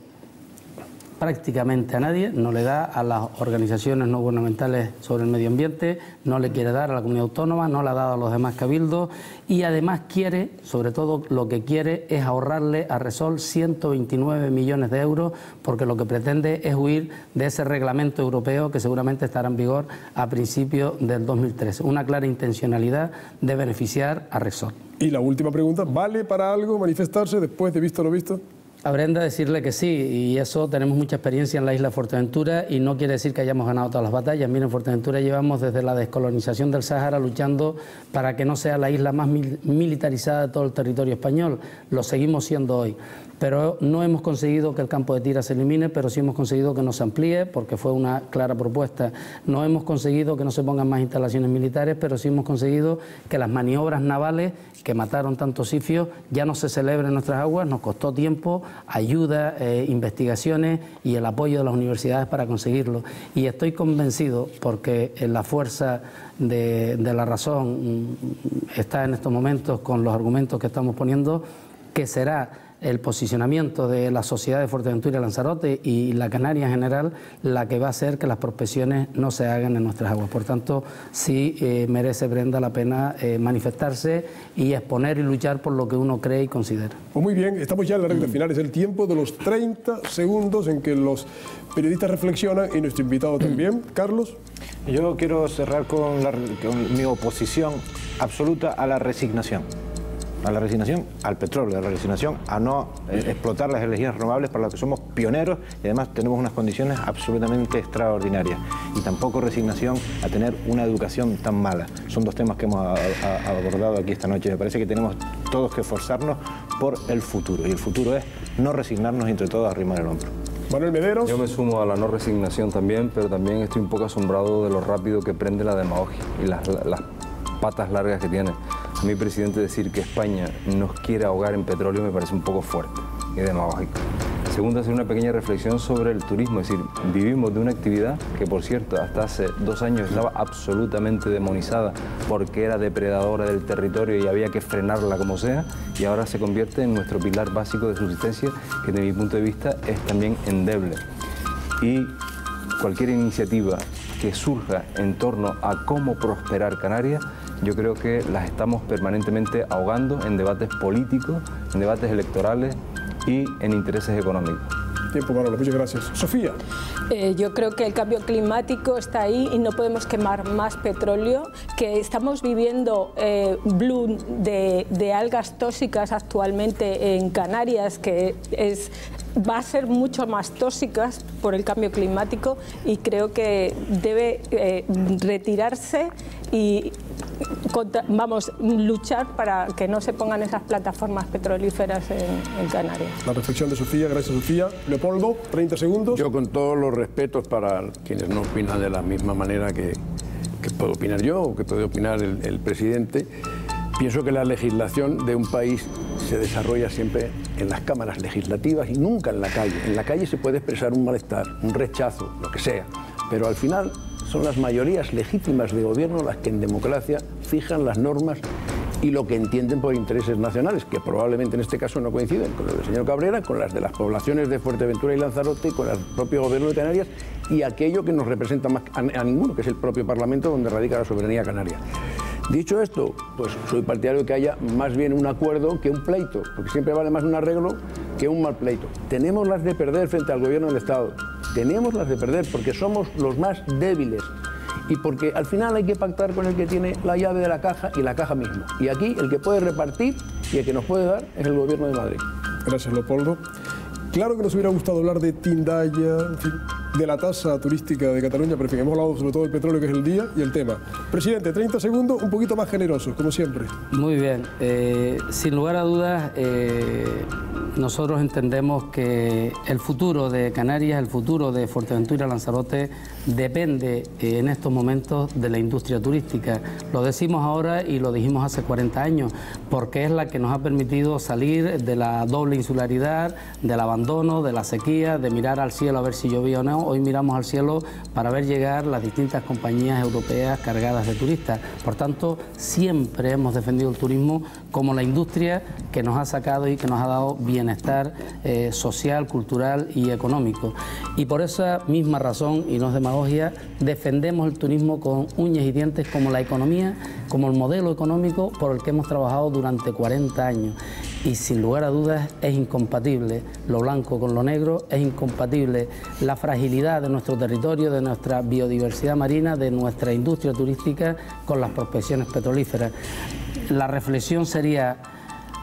prácticamente a nadie, no le da a las organizaciones no gubernamentales sobre el medio ambiente, no le quiere dar a la comunidad autónoma, no le ha dado a los demás cabildos y además quiere, sobre todo lo que quiere es ahorrarle a Repsol 129 millones de euros porque lo que pretende es huir de ese reglamento europeo que seguramente estará en vigor a principios del 2013. Una clara intencionalidad de beneficiar a Repsol. Y la última pregunta, ¿vale para algo manifestarse después de visto lo visto? A Brenda decirle que sí, y eso tenemos mucha experiencia en la isla de Fuerteventura y no quiere decir que hayamos ganado todas las batallas. Miren, en Fuerteventura llevamos desde la descolonización del Sáhara luchando para que no sea la isla más militarizada de todo el territorio español. Lo seguimos siendo hoy. Pero no hemos conseguido que el campo de tira se elimine, pero sí hemos conseguido que no se amplíe, porque fue una clara propuesta. No hemos conseguido que no se pongan más instalaciones militares, pero sí hemos conseguido que las maniobras navales que mataron tantos sifios ya no se celebren en nuestras aguas. Nos costó tiempo, ayuda, investigaciones y el apoyo de las universidades para conseguirlo. Y estoy convencido, porque la fuerza de la razón está en estos momentos con los argumentos que estamos poniendo, que será el posicionamiento de la sociedad de Fuerteventura y Lanzarote y la Canaria en general la que va a hacer que las prospecciones no se hagan en nuestras aguas. Por tanto, sí merece, Brenda, la pena manifestarse y exponer y luchar por lo que uno cree y considera. Pues muy bien, estamos ya en la recta final, es el tiempo de los 30 segundos en que los periodistas reflexionan y nuestro invitado también. Carlos. Yo quiero cerrar con mi oposición absoluta a la resignación. A la resignación al petróleo, a la resignación a no explotar las energías renovables para las que somos pioneros y además tenemos unas condiciones absolutamente extraordinarias. Y tampoco resignación a tener una educación tan mala. Son dos temas que hemos abordado aquí esta noche. Me parece que tenemos todos que esforzarnos por el futuro y el futuro es no resignarnos y entre todos arrimar el hombro. Manuel Mederos. Yo me sumo a la no resignación también, pero también estoy un poco asombrado de lo rápido que prende la demagogia y las patas largas que tiene. A mí, presidente, decir que España nos quiere ahogar en petróleo me parece un poco fuerte y demagógico. Segundo, hacer una pequeña reflexión sobre el turismo, es decir, vivimos de una actividad que, por cierto, hasta hace 2 años estaba absolutamente demonizada porque era depredadora del territorio y había que frenarla como sea, y ahora se convierte en nuestro pilar básico de subsistencia, que desde mi punto de vista es también endeble. Y cualquier iniciativa que surja en torno a cómo prosperar Canarias, yo creo que las estamos permanentemente ahogando en debates políticos, en debates electorales y en intereses económicos. Tiempo, Manolo, muchas gracias. Sofía. Yo creo que el cambio climático está ahí y no podemos quemar más petróleo, que estamos viviendo bloom de algas tóxicas actualmente en Canarias, que va a ser mucho más tóxicas por el cambio climático, y creo que debe retirarse y luchar para que no se pongan esas plataformas petrolíferas en Canarias. La reflexión de Sofía, gracias Sofía. Leopoldo, 30 segundos. Yo, con todos los respetos para quienes no opinan de la misma manera que puedo opinar yo o que puede opinar el presidente, pienso que la legislación de un país se desarrolla siempre en las cámaras legislativas y nunca en la calle. En la calle se puede expresar un malestar, un rechazo, lo que sea, pero al final son las mayorías legítimas de gobierno las que en democracia fijan las normas y lo que entienden por intereses nacionales, que probablemente en este caso no coinciden con los del señor Cabrera, con las de las poblaciones de Fuerteventura y Lanzarote, con el propio gobierno de Canarias y aquello que nos representa más a ninguno, que es el propio Parlamento donde radica la soberanía canaria. Dicho esto, pues soy partidario de que haya más bien un acuerdo que un pleito, porque siempre vale más un arreglo que un mal pleito. Tenemos las de perder frente al gobierno del Estado, tenemos las de perder porque somos los más débiles y porque al final hay que pactar con el que tiene la llave de la caja y la caja misma. Y aquí el que puede repartir y el que nos puede dar es el gobierno de Madrid. Gracias, Leopoldo. Claro que nos hubiera gustado hablar de Tindaya, en fin, de la tasa turística de Cataluña, pero en fin, hemos hablado sobre todo del petróleo, que es el día, y el tema. Presidente, 30 segundos, un poquito más generosos, como siempre. Muy bien. Sin lugar a dudas, nosotros entendemos que el futuro de Canarias, el futuro de Fuerteventura y Lanzarote depende en estos momentos de la industria turística. Lo decimos ahora y lo dijimos hace 40 años, porque es la que nos ha permitido salir de la doble insularidad, del abandono, de la sequía, de mirar al cielo a ver si llovía o no. Hoy miramos al cielo para ver llegar las distintas compañías europeas cargadas de turistas. Por tanto, siempre hemos defendido el turismo como la industria que nos ha sacado y que nos ha dado bienestar social, cultural y económico. Y por esa misma razón, y no es demagogia, defendemos el turismo con uñas y dientes como la economía, como el modelo económico por el que hemos trabajado durante 40 años. Y sin lugar a dudas es incompatible lo blanco con lo negro, es incompatible la fragilidad de nuestro territorio, de nuestra biodiversidad marina, de nuestra industria turística con las prospecciones petrolíferas. La reflexión sería: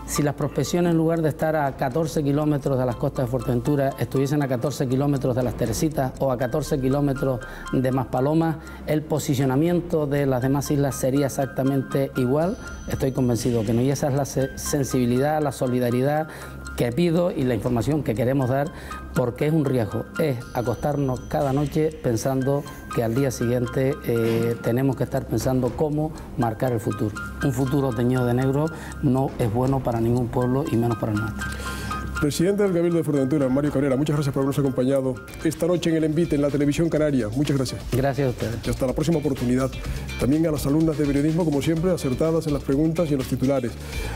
si las prospecciones, en lugar de estar a 14 kilómetros de las costas de Fuerteventura, estuviesen a 14 kilómetros de las Teresitas o a 14 kilómetros de Maspalomas, el posicionamiento de las demás islas sería exactamente igual. Estoy convencido que no, y esa es la sensibilidad, la solidaridad que pido y la información que queremos dar, porque es un riesgo, es acostarnos cada noche pensando que al día siguiente tenemos que estar pensando cómo marcar el futuro. Un futuro teñido de negro no es bueno para ningún pueblo y menos para el nuestro. Presidente del Cabildo de Fuerteventura, Mario Cabrera, muchas gracias por habernos acompañado esta noche en el Envite, en la televisión canaria. Muchas gracias. Gracias a ustedes. Y hasta la próxima oportunidad. También a las alumnas de periodismo, como siempre, acertadas en las preguntas y en los titulares.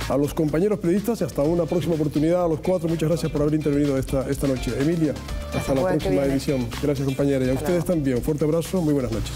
A los compañeros periodistas y hasta una próxima oportunidad. A los cuatro, muchas gracias por haber intervenido esta noche. Emilia, hasta la próxima edición. Gracias, compañera. Y a ustedes también. Fuerte abrazo, muy buenas noches.